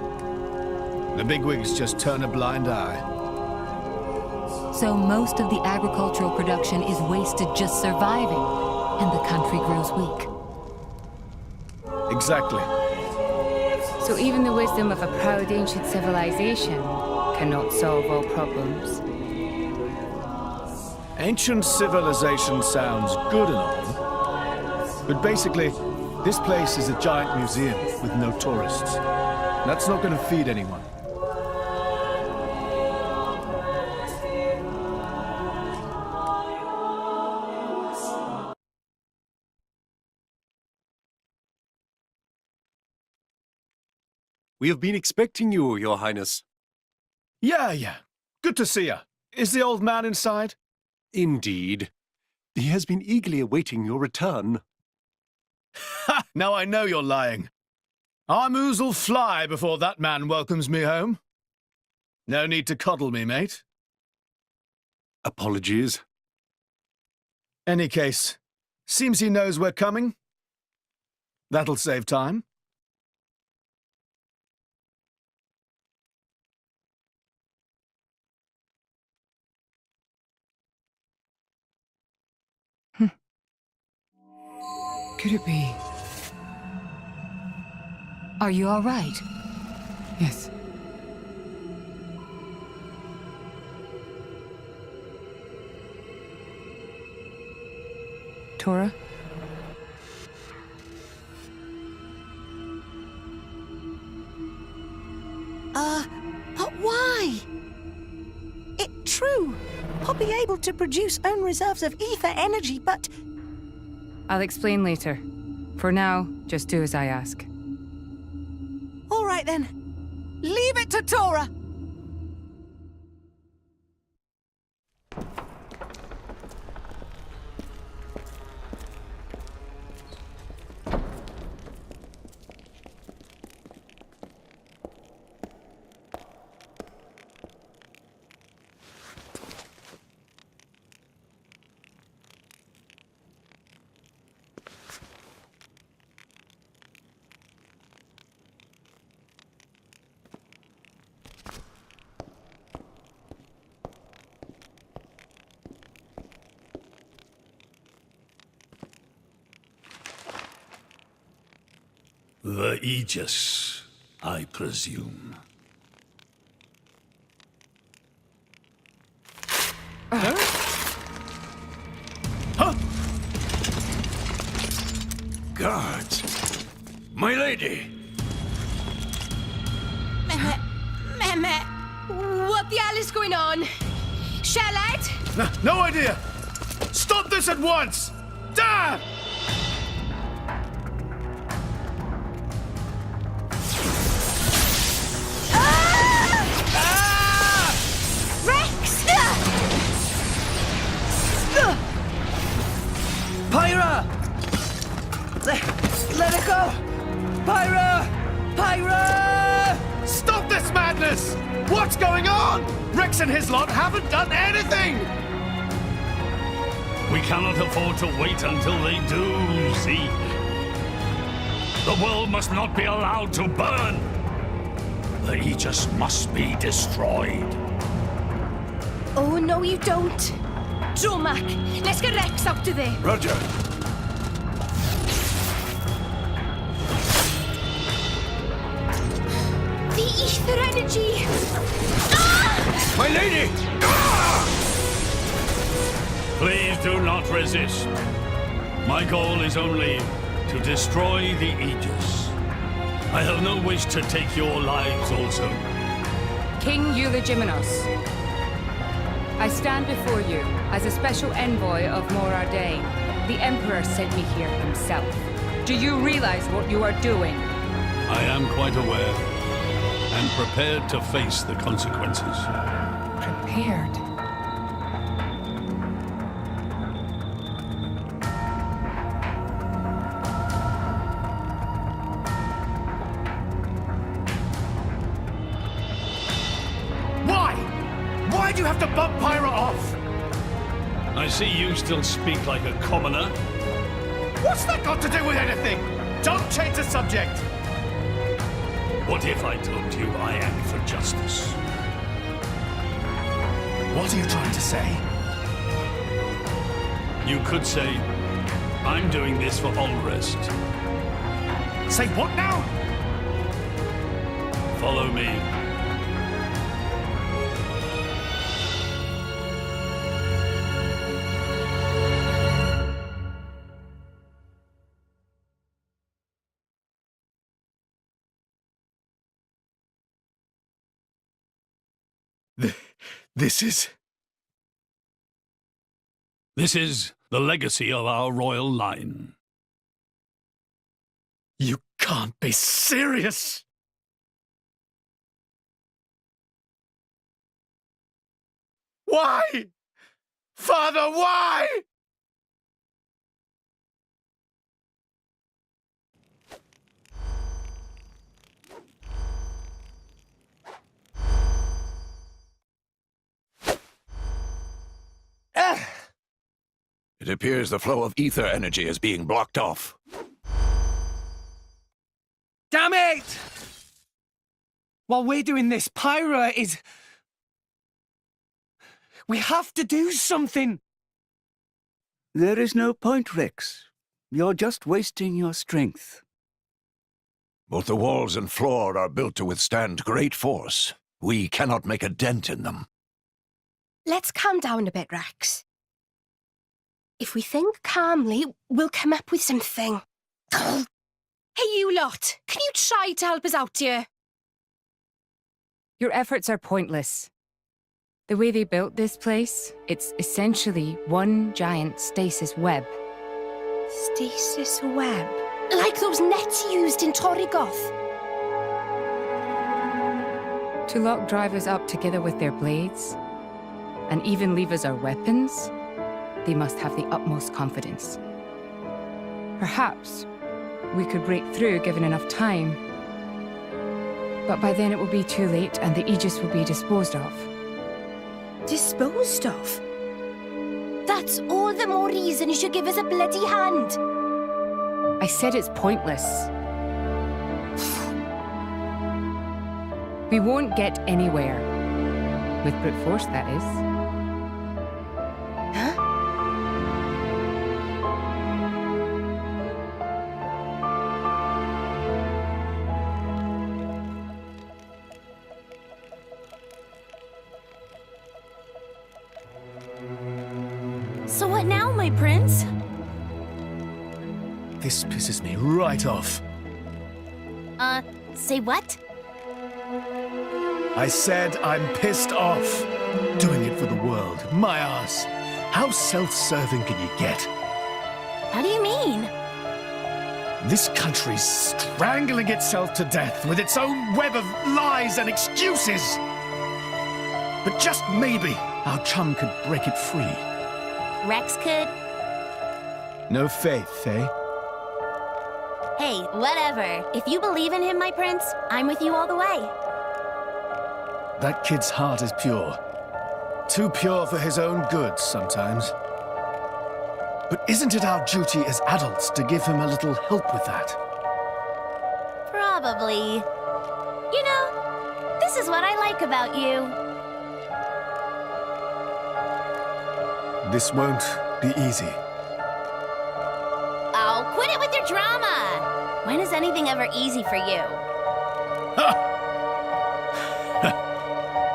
the bigwigs just turn a blind eye. So most of the agricultural production is wasted just surviving, and the country grows weak. Exactly. So even the wisdom of a proud ancient civilization cannot solve all problems. Ancient civilization sounds good and all, but basically, this place is a giant museum with no tourists. That's not going to feed anyone. We have been expecting you, Your Highness. Yeah. Good to see you. Is the old man inside? Indeed. He has been eagerly awaiting your return. Ha! Now I know you're lying. Our moos'll fly before that man welcomes me home. No need to coddle me, mate. Apologies. Any case, seems he knows we're coming. That'll save time. Could it be? Are you all right? Yes. Tora? But why? It's true. I'll be able to produce own reserves of ether energy, but... I'll explain later. For now, just do as I ask. All right then. Leave it to Tora. The Aegis, I presume. Guards! My lady! Mehmet, what the hell is going on? Shellhead? No idea! Stop this at once! Dad! Rex! Pyra! Let it go! Pyra! Pyra! Stop this madness! What's going on? Rex and his lot haven't done anything! We cannot afford to wait until they do, Zeke. The world must not be allowed to burn. The Aegis must be destroyed. Oh, no, you don't. Dromac, let's get Rex out of there. Roger. The ether energy! My lady! Please do not resist. My goal is only to destroy the Aegis. I have no wish to take your lives also. King Eulogimenos, I stand before you as a special envoy of Morardain. The Emperor sent me here himself. Do you realize what you are doing? I am quite aware and prepared to face the consequences. Prepared? Why do you have to bump Pyra off? I see you still speak like a commoner. What's that got to do with anything? Don't change the subject! What if I told you I act for justice? What are you trying to say? You could say, I'm doing this for Ulrest. Say what now? Follow me. This is... This is the legacy of our royal line. You can't be serious! Why? Father, why? It appears the flow of ether energy is being blocked off. Damn it! While we're doing this, Pyra is... We have to do something! There is no point, Rex. You're just wasting your strength. Both the walls and floor are built to withstand great force. We cannot make a dent in them. Let's calm down a bit, Rex. If we think calmly, we'll come up with something. Hey, you lot! Can you try to help us out here? Your efforts are pointless. The way they built this place, it's essentially one giant stasis web. Stasis web? Like those nets used in Torrigoth? To lock drivers up together with their blades, and even leave us our weapons, they must have the utmost confidence. Perhaps we could break through given enough time, but by then it will be too late and the Aegis will be disposed of. Disposed of? That's all the more reason you should give us a bloody hand. I said it's pointless. We won't get anywhere. With brute force, that is. Huh? So what now, my prince? This pisses me right off. Say what? I said I'm pissed off. Doing it for the world. My arse. How self-serving can you get? How do you mean? This country's strangling itself to death with its own web of lies and excuses. But just maybe our chum could break it free. Rex could? No faith, eh? Hey, whatever. If you believe in him, my prince, I'm with you all the way. That kid's heart is pure. Too pure for his own good sometimes. But isn't it our duty as adults to give him a little help with that? Probably. You know, this is what I like about you. This won't be easy. Oh, quit it with your drama! When is anything ever easy for you?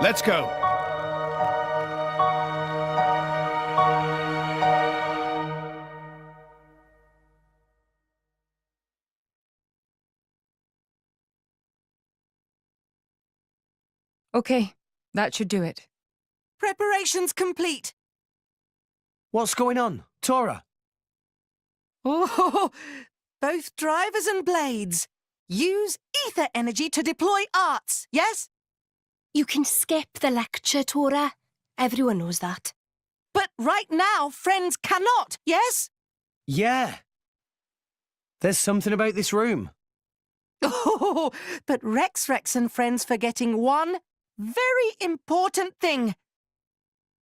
Let's go. Okay, that should do it. Preparations complete. What's going on, Tora? Oh, both drivers and blades. Use ether energy to deploy arts, yes? You can skip the lecture, Tora. Everyone knows that. But right now, friends cannot, yes? Yeah. There's something about this room. Oh, but Rex and friends forgetting one very important thing.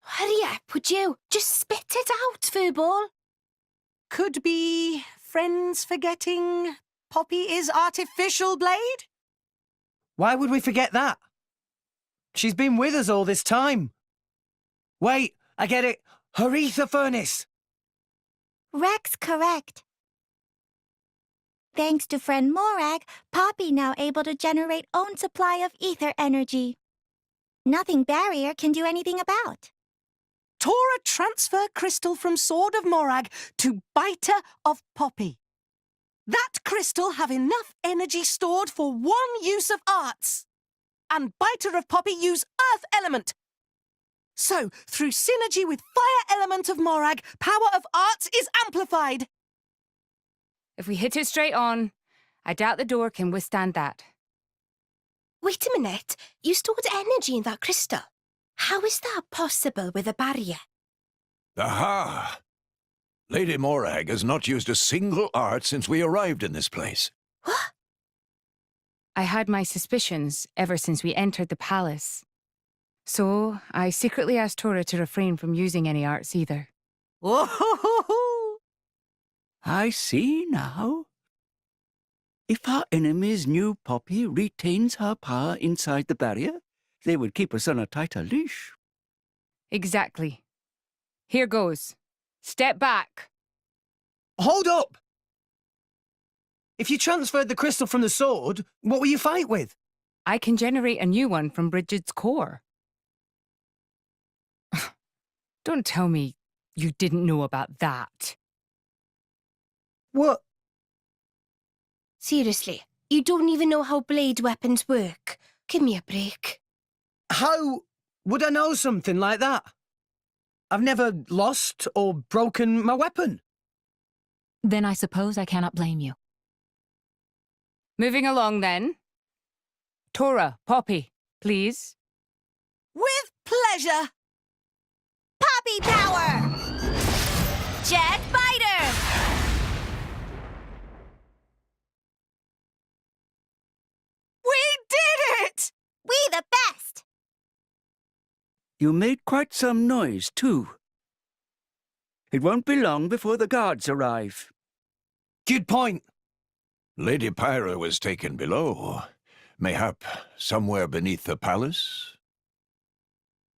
Hurry up, would you? Just spit it out, Furball. Could be friends forgetting Poppy is artificial blade? Why would we forget that? She's been with us all this time. Wait, I get it. Her ether furnace. Rex correct. Thanks to friend Morag, Poppy now able to generate own supply of ether energy. Nothing barrier can do anything about. Tora transfer crystal from Sword of Morag to Biter of Poppy. That crystal have enough energy stored for one use of arts. And Biter of Poppy use earth element. So, through synergy with fire element of Morag, power of arts is amplified. If we hit it straight on, I doubt the door can withstand that. Wait a minute. You stored energy in that crystal. How is that possible with a barrier? Aha! Lady Morag has not used a single art since we arrived in this place. What? I had my suspicions ever since we entered the palace. So, I secretly asked Tora to refrain from using any arts either. Whoa! I see now. If our enemies knew Poppy retains her power inside the barrier, they would keep us on a tighter leash. Exactly. Here goes. Step back. Hold up! If you transferred the crystal from the sword, what will you fight with? I can generate a new one from Bridget's core. Don't tell me you didn't know about that. What? Seriously, you don't even know how blade weapons work. Give me a break. How would I know something like that? I've never lost or broken my weapon. Then I suppose I cannot blame you. Moving along then. Tora, Poppy, please. With pleasure. Poppy power! Jet Biter! We did it! We the best! You made quite some noise, too. It won't be long before the guards arrive. Good point. Lady Pyra was taken below. Mayhap somewhere beneath the palace?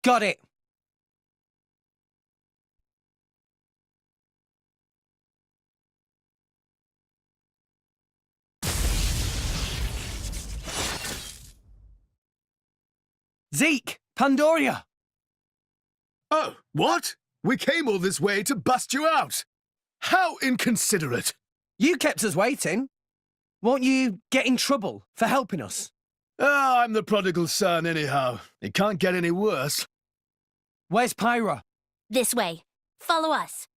Got it. Zeke! Pandoria! Oh, what? We came all this way to bust you out. How inconsiderate. You kept us waiting. Won't you get in trouble for helping us? Ah, I'm the prodigal son anyhow. It can't get any worse. Where's Pyra? This way. Follow us.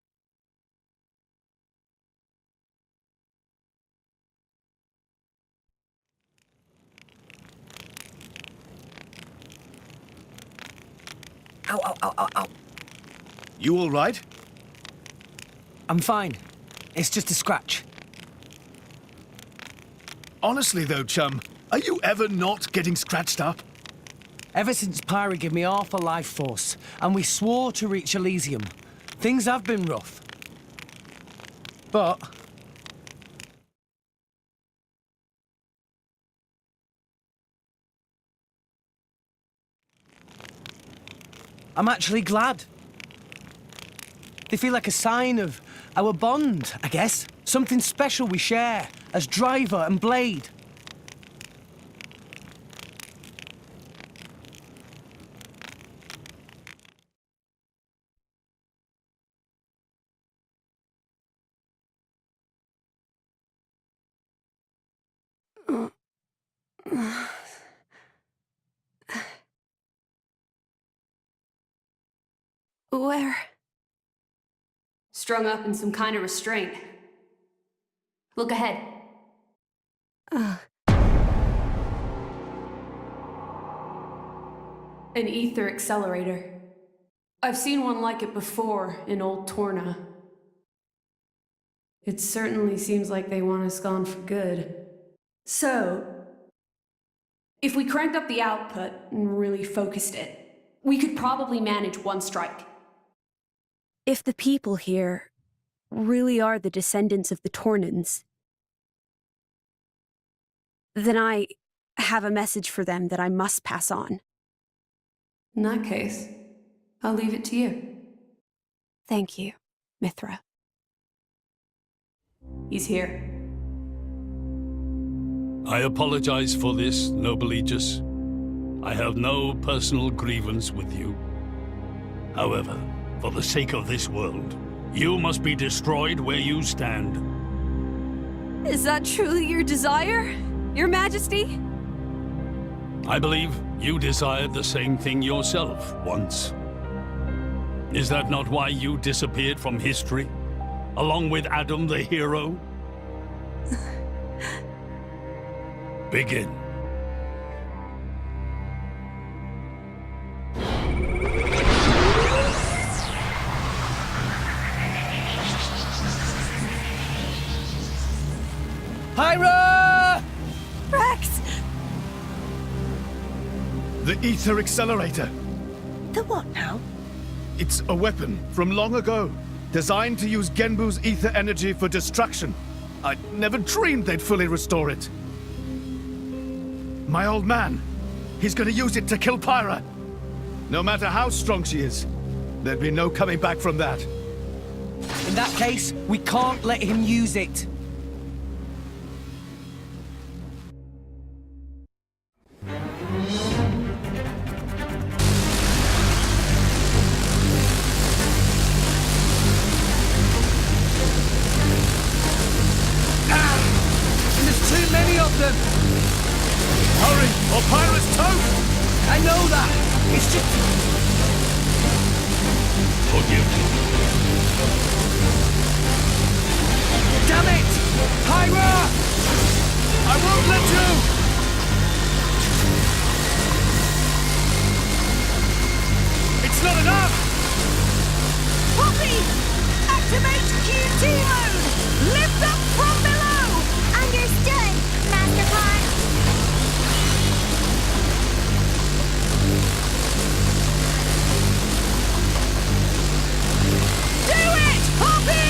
Ow, ow, ow, ow, ow. You all right? I'm fine. It's just a scratch. Honestly though, chum, are you ever not getting scratched up? Ever since Pyra gave me half a life force, and we swore to reach Elysium, things have been rough. But I'm actually glad. They feel like a sign of our bond, I guess. Something special we share as driver and blade. Where? Strung up in some kind of restraint. Look ahead. An ether accelerator. I've seen one like it before in Old Torna. It certainly seems like they want us gone for good. So, if we cranked up the output and really focused it, we could probably manage one strike. If the people here really are the descendants of the Tornans, then I have a message for them that I must pass on. In that case, I'll leave it to you. Thank you, Mithra. He's here. I apologize for this, noble Aegis. I have no personal grievance with you. However, for the sake of this world, you must be destroyed where you stand. Is that truly your desire, Your Majesty? I believe you desired the same thing yourself once. Is that not why you disappeared from history, along with Adam the hero? Begin. Pyra! Rex! The ether accelerator. The what now? It's a weapon from long ago, designed to use Genbu's ether energy for destruction. I never dreamed they'd fully restore it. My old man, he's gonna use it to kill Pyra. No matter how strong she is, there'd be no coming back from that. In that case, we can't let him use it. Too many of them! Hurry, or Pyra's toast! I know that! It's just... Forgive me. Damn it! Pyra! I won't let you! It's not enough! Poppy! Activate QT mode! Lift up from below! Understood, Mastercard. Do it, Poppy!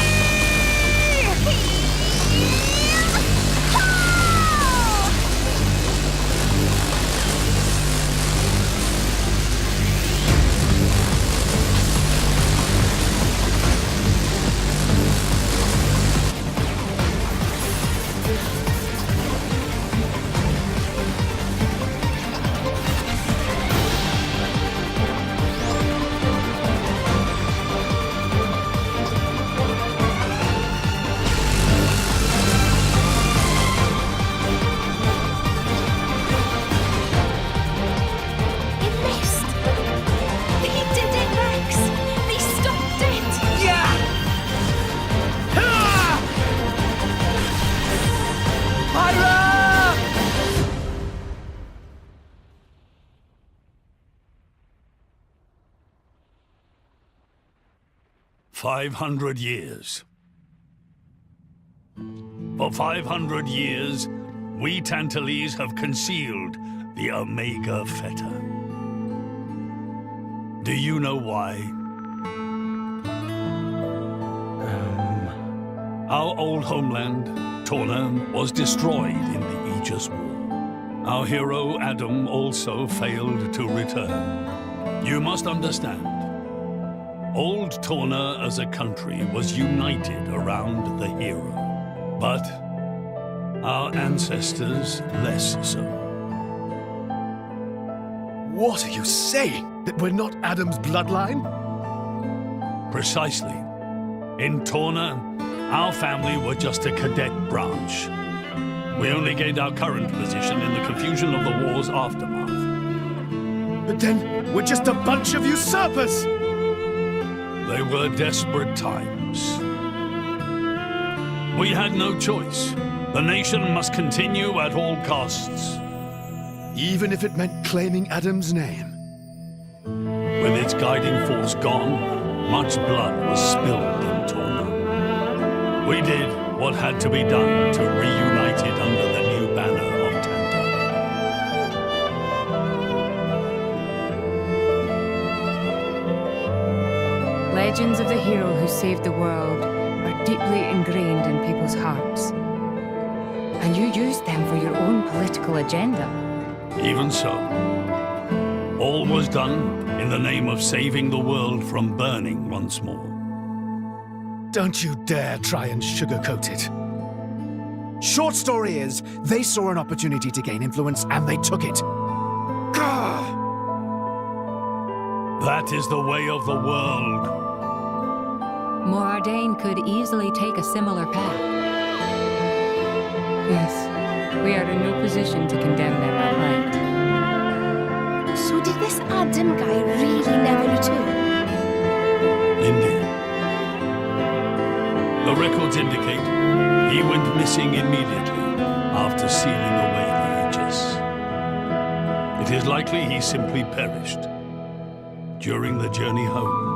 500 years. For 500 years, we Tantalese have concealed the Omega Feta. Do you know why? Our old homeland, Torna, was destroyed in the Aegis War. Our hero, Adam, also failed to return. You must understand, old Torna as a country was united around the hero. But our ancestors less so. What are you saying? That we're not Adam's bloodline? Precisely. In Torna, our family were just a cadet branch. We only gained our current position in the confusion of the war's aftermath. But then, we're just a bunch of usurpers! They were desperate times. We had no choice. The nation must continue at all costs. Even if it meant claiming Adam's name? With its guiding force gone, much blood was spilled in Torna. We did what had to be done to reunite it under the new banner of Tanta. Legends of the hero who saved the world are deeply ingrained in people's hearts. And you used them for your own political agenda. Even so, all was done in the name of saving the world from burning once more. Don't you dare try and sugarcoat it. Short story is, they saw an opportunity to gain influence and they took it. Gah! That is the way of the world. Morardain could easily take a similar path. Yes, we are in no position to condemn them outright. So did this Adam guy really never return? Indeed. The records indicate he went missing immediately after sealing away the Aegis. It is likely he simply perished during the journey home.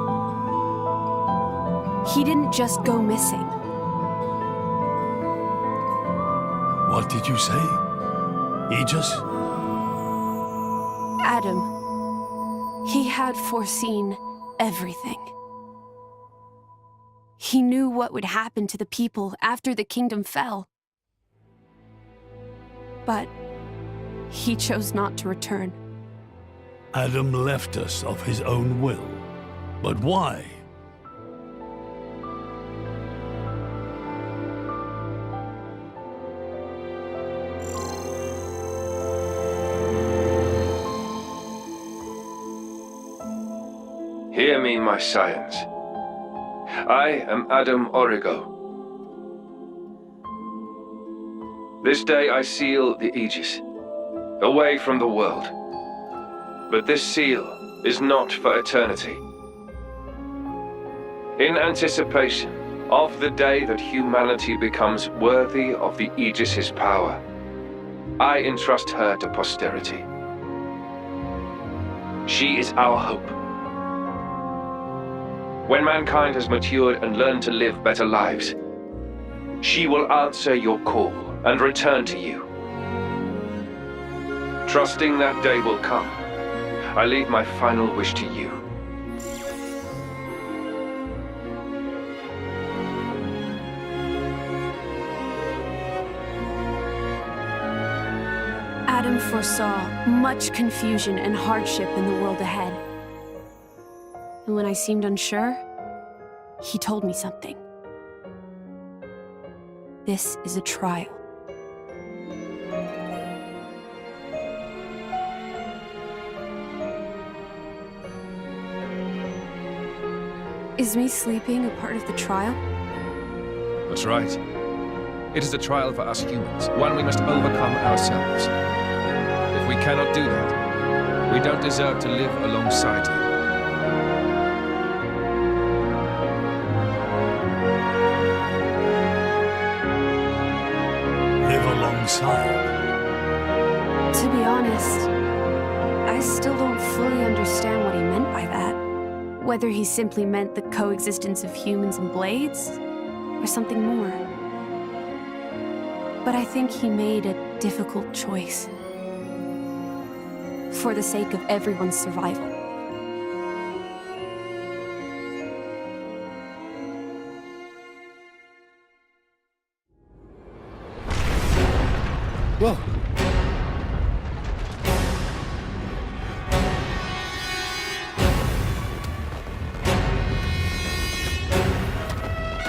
He didn't just go missing. What did you say? Aegis? Adam. He had foreseen everything. He knew what would happen to the people after the kingdom fell. But he chose not to return. Adam left us of his own will. But why? Hear me, my scions. I am Adam Origo. This day I seal the Aegis, away from the world. But this seal is not for eternity. In anticipation of the day that humanity becomes worthy of the Aegis's power, I entrust her to posterity. She is our hope. When mankind has matured and learned to live better lives, she will answer your call and return to you. Trusting that day will come, I leave my final wish to you. Adam foresaw much confusion and hardship in the world ahead. And when I seemed unsure, he told me something. This is a trial. Is me sleeping a part of the trial? That's right. It is a trial for us humans, one we must overcome ourselves. If we cannot do that, we don't deserve to live alongside you. Live alongside. To be honest, I still don't fully understand what he meant by that. Whether he simply meant the coexistence of humans and blades, or something more. But I think he made a difficult choice. For the sake of everyone's survival. Whoa.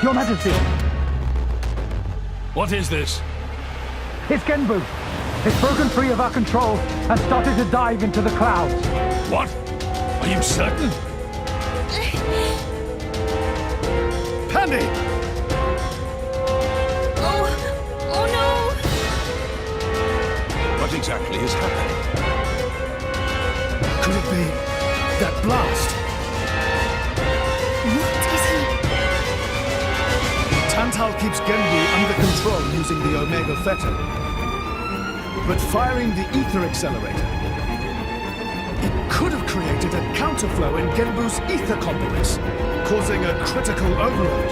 Your Majesty! What is this? It's Genbu! It's broken free of our control and started to dive into the clouds. What? Are you certain? Pandy! Oh no! What exactly is happening? Could it be that blast? What is he? Tantal keeps Genbu under control using the Omega Theta. But firing the ether accelerator, it could have created a counterflow in Genbu's ether complex, causing a critical overload.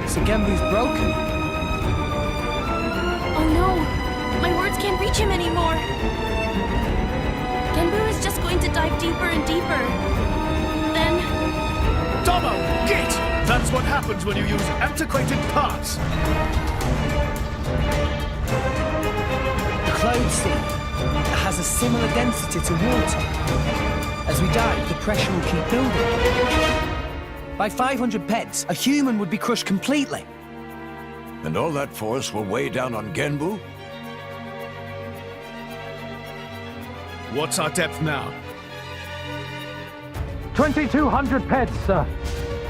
So Genbu's broken? Oh no! My words can't reach him anymore! Genbu is just going to dive deeper and deeper. Then... Domo! Git! That's what happens when you use antiquated parts! Cloud sea has a similar density to water. As we dive, the pressure will keep building. By 500 peds, a human would be crushed completely. And all that force will weigh down on Genbu? What's our depth now? 2,200 peds, sir.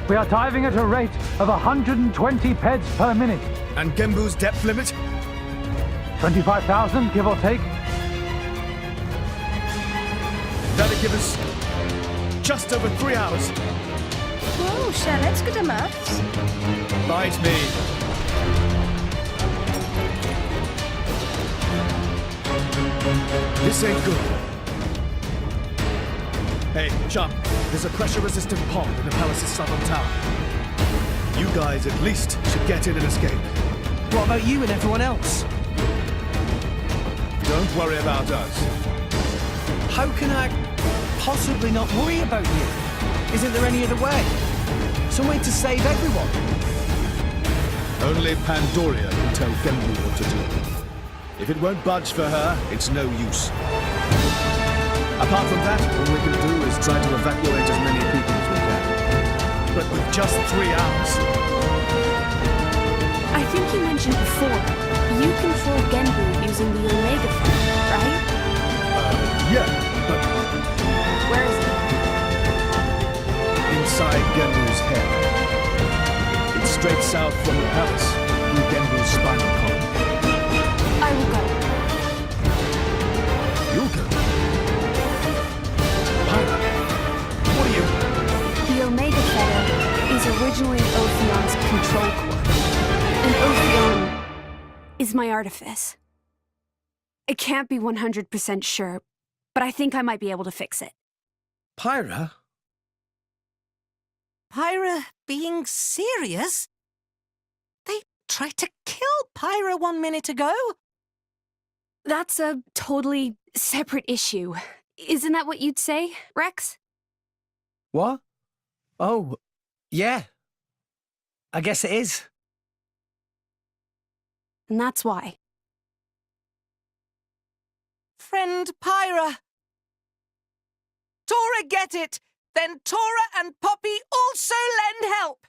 We are diving at a rate of 120 peds per minute. And Genbu's depth limit? 25,000, give or take. That'll give us just over 3 hours. Whoa, Charlotte's good at maths. Bite me. This ain't good. Hey, chum, there's a pressure-resistant pond in the palace's southern tower. You guys at least should get in and escape. What about you and everyone else? Don't worry about us. How can I possibly not worry about you? Isn't there any other way? Some way to save everyone? Only Pandoria can tell Genbu what to do. If it won't budge for her, it's no use. Apart from that, all we can do is try to evacuate as many people as we can. But with just 3 hours. I think you mentioned before, you control Genbu using the Omega Theta, right? Yeah, but... Where is it? Inside Genbu's head. It's straight south from the palace, through Genbu's spinal column. I will go. You'll go? Pyra, what are you... The Omega Theta is originally Ophion's control core. And Ophion is my artifice. I can't be 100% sure, but I think I might be able to fix it. Pyra? Pyra being serious? They tried to kill Pyra 1 minute ago. That's a totally separate issue. Isn't that what you'd say, Rex? What? Oh, yeah. I guess it is. And that's why. Friend Pyra. Tora get it, then Tora and Poppy also lend help.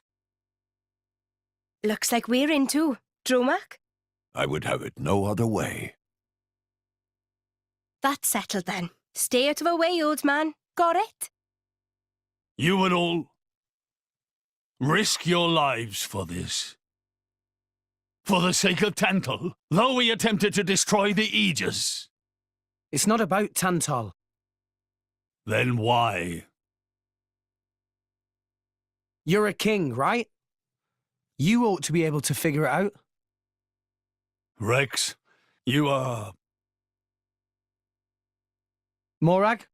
Looks like we're in too. Dromak? I would have it no other way. That's settled then. Stay out of our way, old man. Got it? You would all risk your lives for this. For the sake of Tantal, though we attempted to destroy the Aegis. It's not about Tantal. Then why? You're a king, right? You ought to be able to figure it out. Rex, you are... Morag?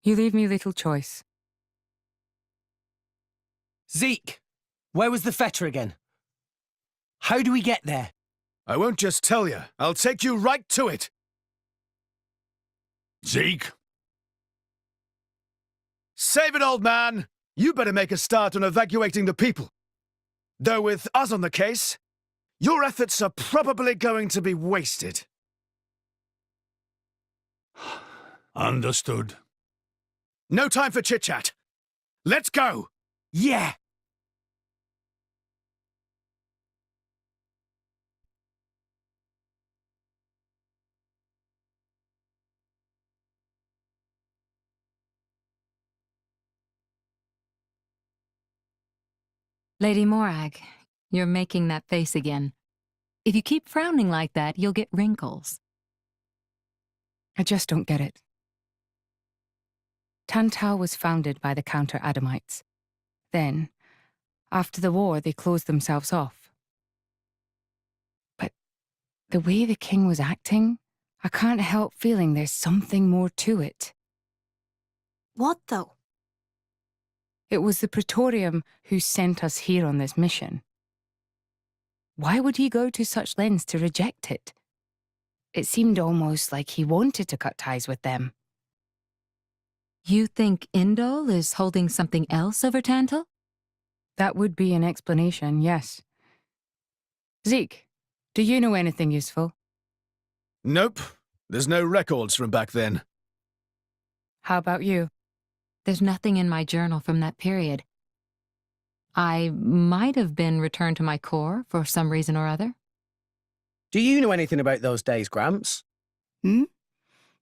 You leave me little choice. Zeke, where was the fetter again? How do we get there? I won't just tell you. I'll take you right to it. Zeke? Save it, old man. You better make a start on evacuating the people. Though with us on the case, your efforts are probably going to be wasted. Understood. No time for chit-chat. Let's go! Yeah! Lady Morag, you're making that face again. If you keep frowning like that, you'll get wrinkles. I just don't get it. Tantal was founded by the Counter-Adamites. Then, after the war, they closed themselves off. But the way the king was acting, I can't help feeling there's something more to it. What, though? It was the Praetorium who sent us here on this mission. Why would he go to such lengths to reject it? It seemed almost like he wanted to cut ties with them. You think Indol is holding something else over Tantal? That would be an explanation, yes. Zeke, do you know anything useful? Nope. There's no records from back then. How about you? There's nothing in my journal from that period. I might have been returned to my corps for some reason or other. Do you know anything about those days, Gramps?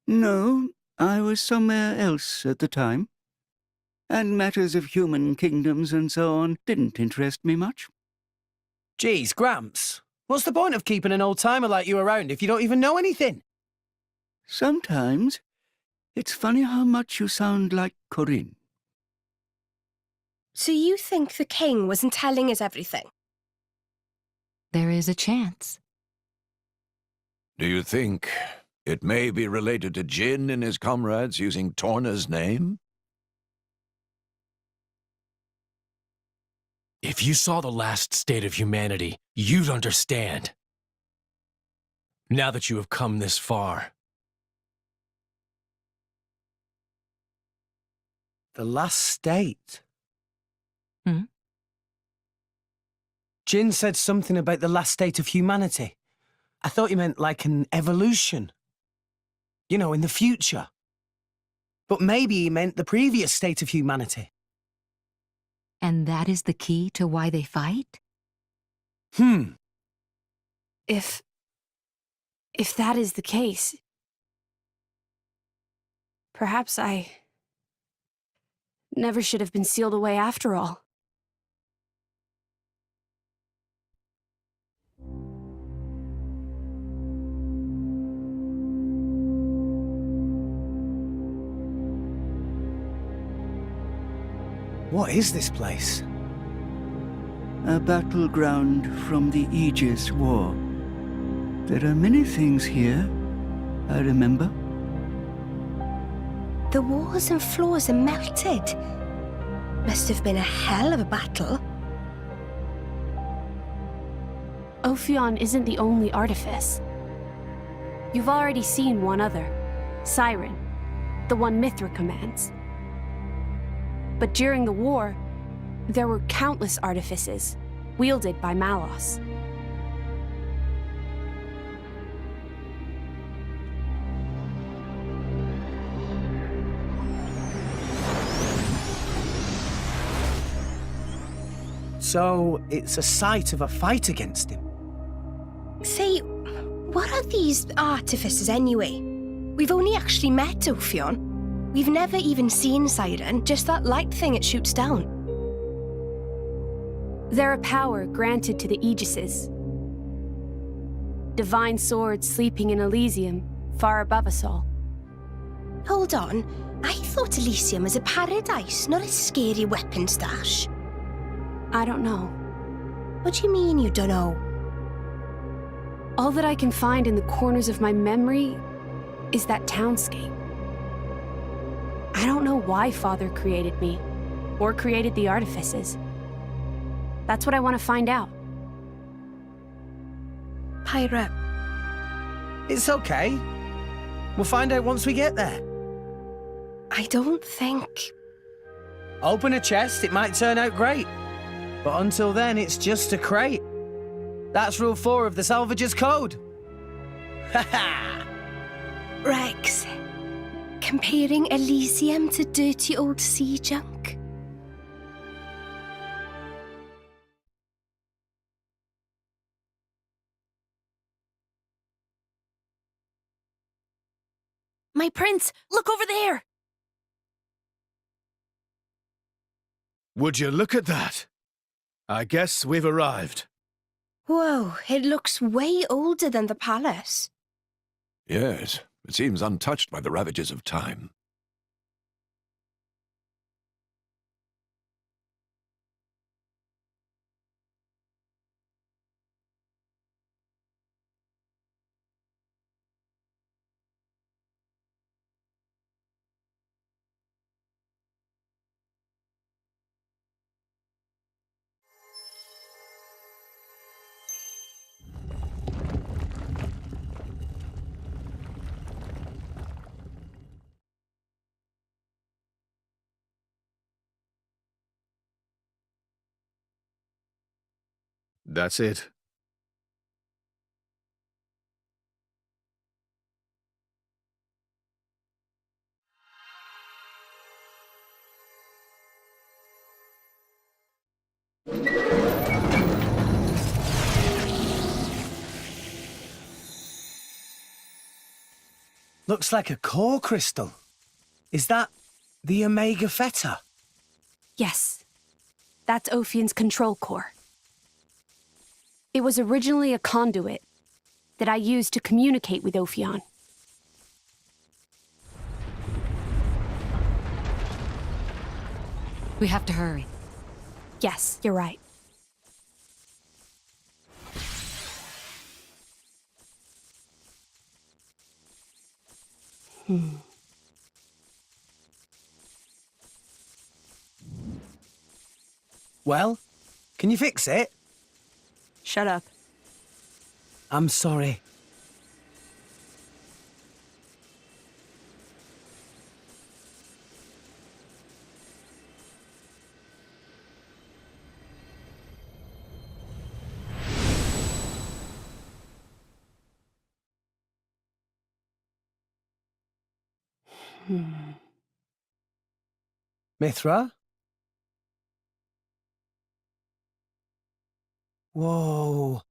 No, I was somewhere else at the time. And matters of human kingdoms and so on didn't interest me much. Geez, Gramps, what's the point of keeping an old-timer like you around if you don't even know anything? Sometimes it's funny how much you sound like Corinne. So you think the king wasn't telling us everything? There is a chance. Do you think it may be related to Jin and his comrades using Torna's name? If you saw the last state of humanity, you'd understand. Now that you have come this far. The last state? Hmm? Jin said something about the last state of humanity. I thought you meant like an evolution. You know, in the future. But maybe he meant the previous state of humanity. And that is the key to why they fight? If that is the case, perhaps I never should have been sealed away after all. What is this place? A battleground from the Aegis War. There are many things here, I remember. The walls and floors are melted. Must have been a hell of a battle. Ophion isn't the only artifice. You've already seen one other, Siren, the one Mithra commands. But during the war, there were countless artifices, wielded by Malos. So, it's a site of a fight against him. Say, what are these artifices anyway? We've only actually met Ophion. We've never even seen Siren, just that light thing it shoots down. They're a power granted to the Aegises. Divine swords sleeping in Elysium, far above us all. Hold on, I thought Elysium was a paradise, not a scary weapon stash. I don't know. What do you mean you don't know? All that I can find in the corners of my memory is that townscape. I don't know why Father created me, or created the artifices. That's what I want to find out. Pyra. It's okay. We'll find out once we get there. I don't think... Open a chest, it might turn out great. But until then, it's just a crate. That's Rule 4 of the Salvager's Code. Ha ha! Rex, comparing Elysium to dirty old sea junk? My prince, look over there! Would you look at that? I guess we've arrived. Whoa, it looks way older than the palace. Yes, it seems untouched by the ravages of time. That's it. Looks like a core crystal. Is that the Omega Theta? Yes. That's Ophion's control core. It was originally a conduit that I used to communicate with Ophion. We have to hurry. Yes, you're right. Well, can you fix it? Shut up. I'm sorry. Mithra? Whoa.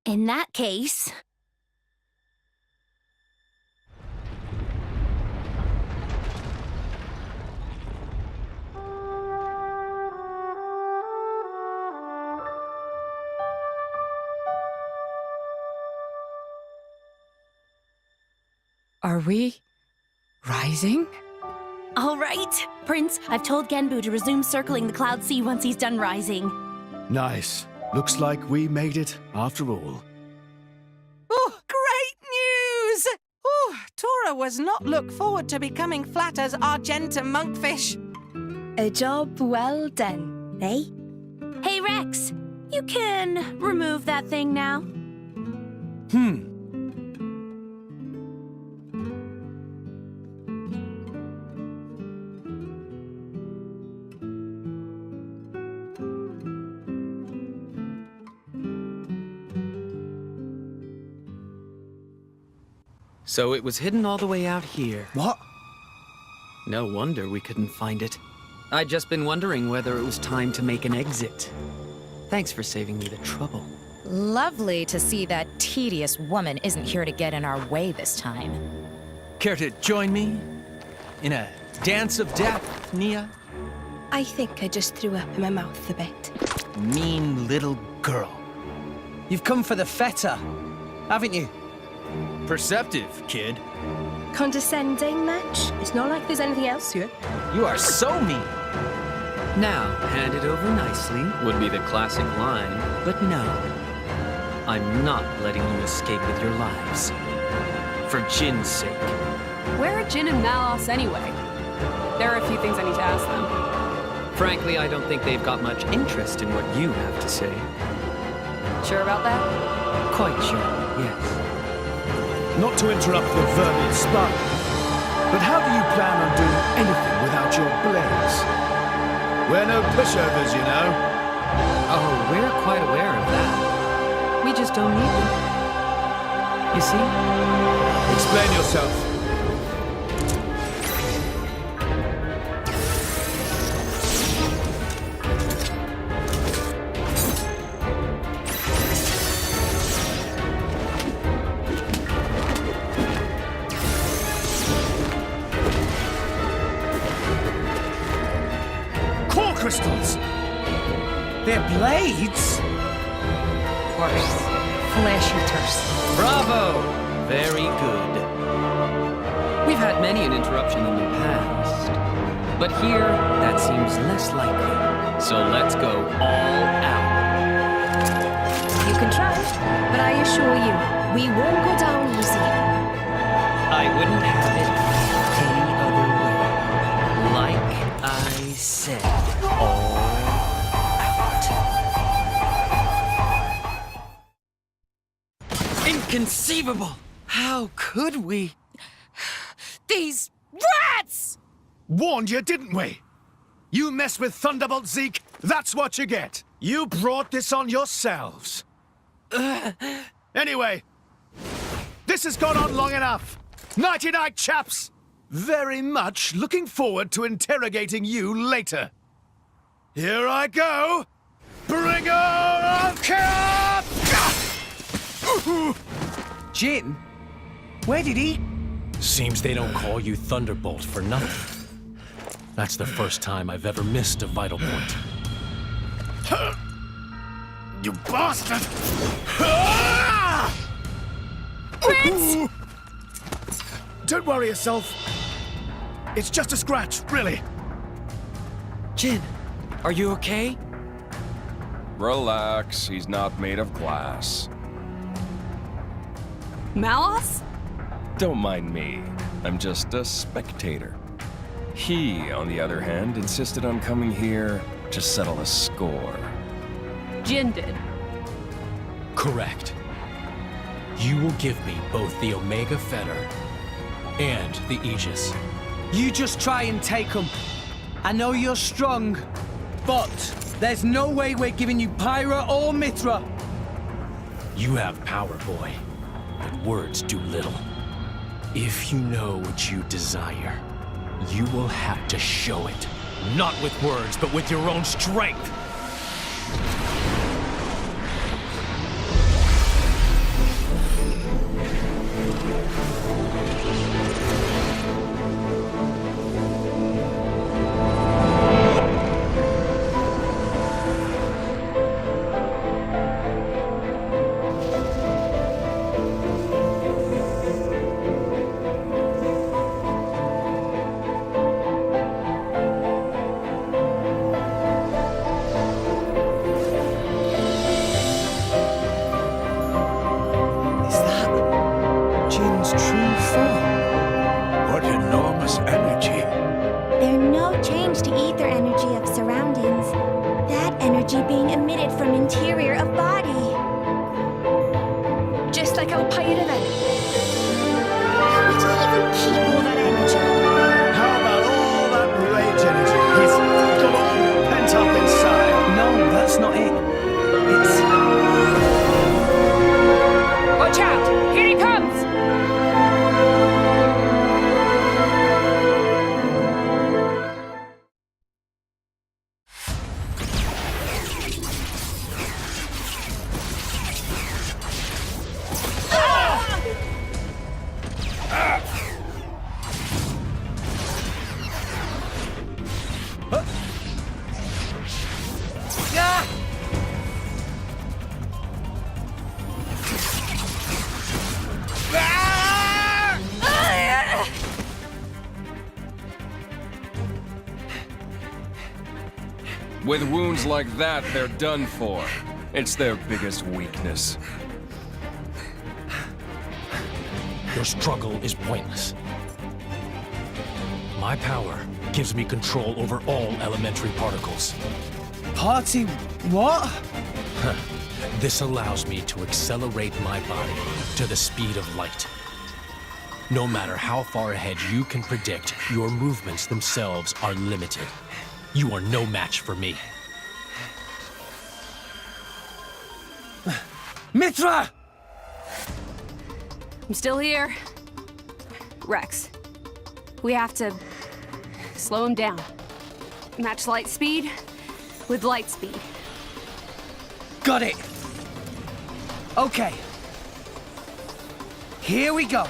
In that case... Are we rising? All right, Prince, I've told Genbu to resume circling the Cloud Sea once he's done rising. Nice. Looks like we made it after all. Oh, great news! Oh, Tora was not look forward to becoming flat as Argentum monkfish. A job well done, eh? Hey, Rex, you can remove that thing now. So it was hidden all the way out here. What? No wonder we couldn't find it. I'd just been wondering whether it was time to make an exit. Thanks for saving me the trouble. Lovely to see that tedious woman isn't here to get in our way this time. Care to join me in a dance of death, Nia? I think I just threw up in my mouth a bit. Mean little girl. You've come for the feta, haven't you? Perceptive, kid. Condescending much? It's not like there's anything else here. You are so mean. Now, hand it over nicely would be the classic line, but no. I'm not letting you escape with your lives. For Jin's sake. Where are Jin and Malos anyway? There are a few things I need to ask them. Frankly, I don't think they've got much interest in what you have to say. Sure about that? Quite sure, yes. Not to interrupt the verbal sparring, but how do you plan on doing anything without your blades? We're no pushovers, you know. Oh, we're quite aware of that. We just don't need them. You see? Explain yourself. Crystals! They're blades? Worse. Flesh eaters. Bravo! Very good. We've had many an interruption in the past, but here that seems less likely. So let's go all out. You can try, but I assure you, we won't go down easy. I wouldn't have it any other way. Like I said, all out. Inconceivable! How could we? These rats! Warned you, didn't we? You mess with Thunderbolt Zeke, that's what you get. You brought this on yourselves. Anyway, this has gone on long enough. Nighty-night, chaps. Very much looking forward to interrogating you later. Here I go. Bringer of Chaos! Jin? Where did he? Seems they don't call you Thunderbolt for nothing. That's the first time I've ever missed a vital point. You bastard! Prince! Don't worry yourself. It's just a scratch, really. Jin, are you okay? Relax, he's not made of glass. Malos? Don't mind me. I'm just a spectator. He, on the other hand, insisted on coming here to settle a score. Jin did. Correct. You will give me both the Omega Fetter and the Aegis. You just try and take them. I know you're strong, but there's no way we're giving you Pyra or Mithra. You have power, boy, but words do little. If you know what you desire, you will have to show it. Not with words, but with your own strength. With wounds like that, they're done for. It's their biggest weakness. Your struggle is pointless. My power gives me control over all elementary particles. Party what? This allows me to accelerate my body to the speed of light. No matter how far ahead you can predict, your movements themselves are limited. You are no match for me. Mithra! I'm still here. Rex, we have to slow him down. Match light speed with light speed. Got it. Okay. Here we go.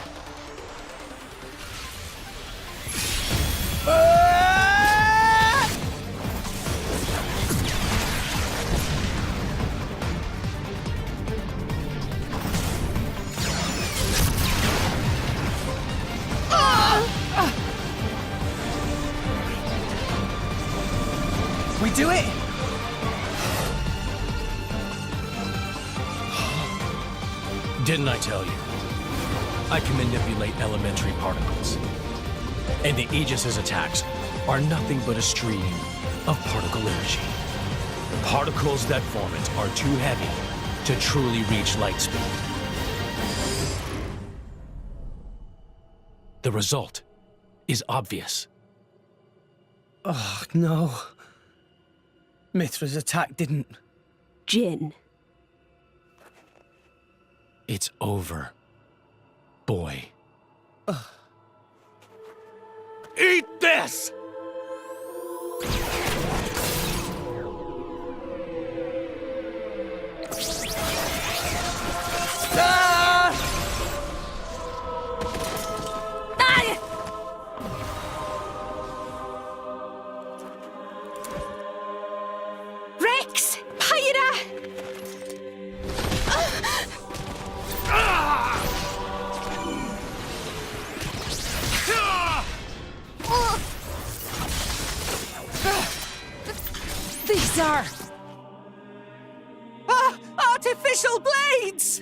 We do it? Didn't I tell you? I can manipulate elementary particles. And the Aegis's attacks are nothing but a stream of particle energy. The particles that form it are too heavy to truly reach light speed. The result is obvious. Oh, no. Mithra's attack didn't. Jin. It's over, boy. Eat this! Rex! Pyra! These are... artificial blades!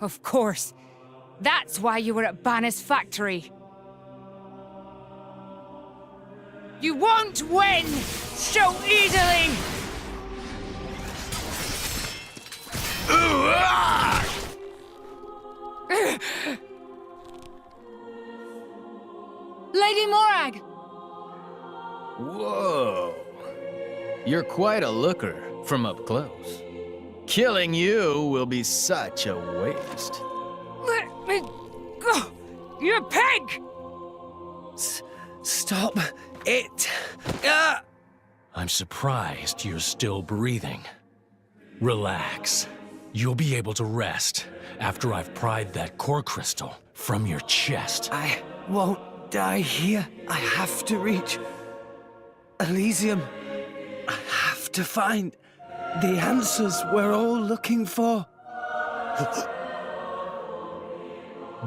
Of course. That's why you were at Banner's factory. You won't win so easily! Lady Morag! Whoa. You're quite a looker from up close. Killing you will be such a waste. Let me go! You pig! Stop it! I'm surprised you're still breathing. Relax. You'll be able to rest after I've pried that core crystal from your chest. I won't die here. I have to reach Elysium. I have to find the answers we're all looking for.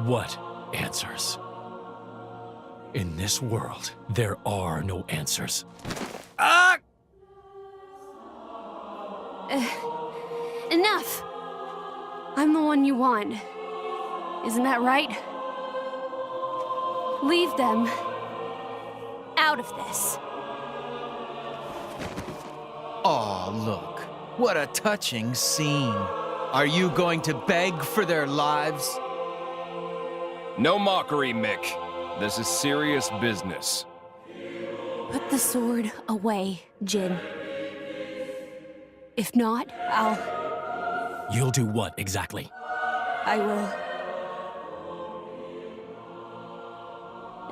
What answers? In this world, there are no answers. Enough! I'm the one you want. Isn't that right? Leave them out of this. Oh, look. What a touching scene. Are you going to beg for their lives? No mockery, Mick. This is serious business. Put the sword away, Jin. If not, You'll do what exactly? I will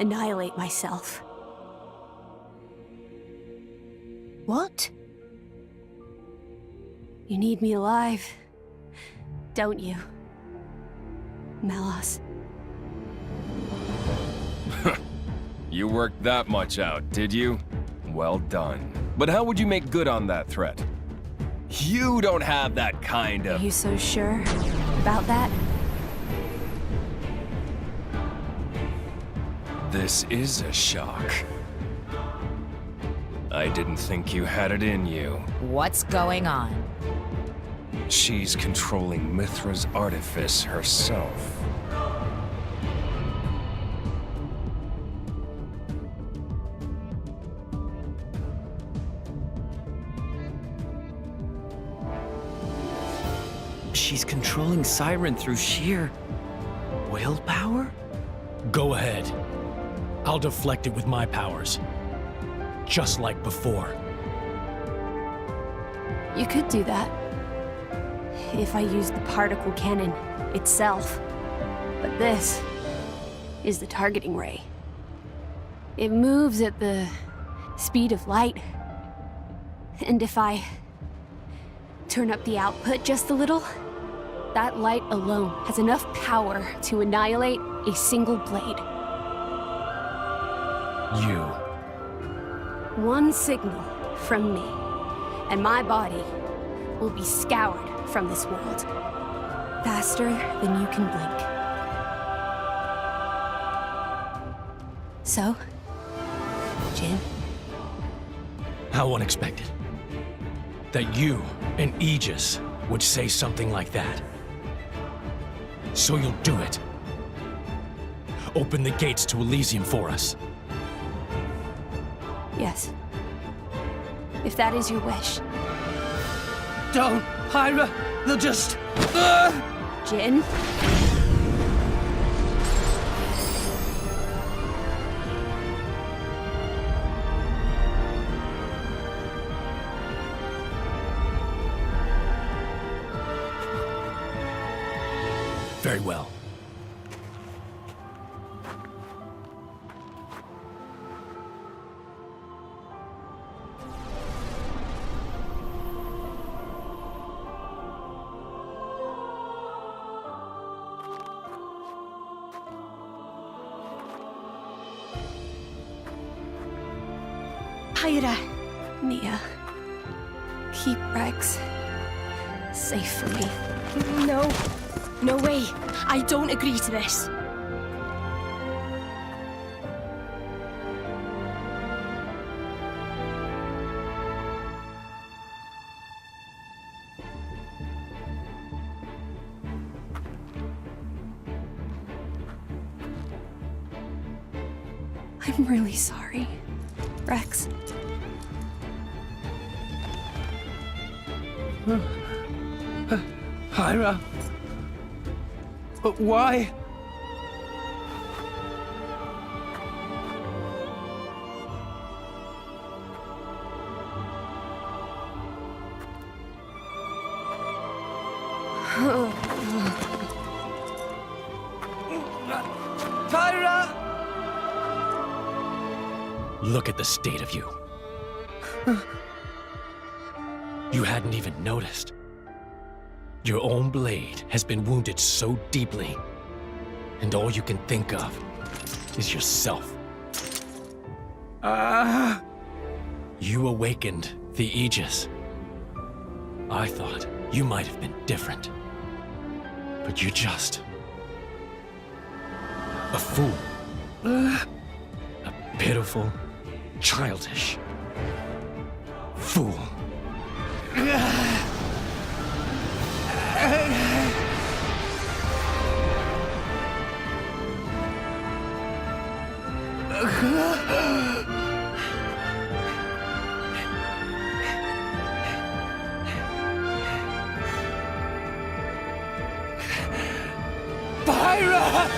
annihilate myself. What? You need me alive, don't you, Melos? You worked that much out, did you? Well done. But how would you make good on that threat? You don't have that kind of... Are you so sure about that? This is a shock. I didn't think you had it in you. What's going on? She's controlling Mithra's artifice herself. she's controlling Siren through sheer willpower? Go ahead. I'll deflect it with my powers. Just like before. You could do that. If I used the particle cannon itself. But this is the targeting ray. It moves at the speed of light. And if I turn up the output just a little, that light alone has enough power to annihilate a single blade. You. One signal from me, and my body will be scoured from this world. Faster than you can blink. So, Jin? How unexpected. That you and Aegis would say something like that. So you'll do it. Open the gates to Elysium for us. Yes. If that is your wish. Don't, Hyra! They'll just... Jin? Very well. Hyra. Mia. Keep Rex safe for me. No. No way. I don't agree to this. I'm really sorry, Rex. Hyra? But why? Hyra! Look at the state of you. You hadn't even noticed. Your own blade has been wounded so deeply, and all you can think of is yourself. You awakened the Aegis. I thought you might have been different, but you're just a fool. A pitiful, childish fool. Byra!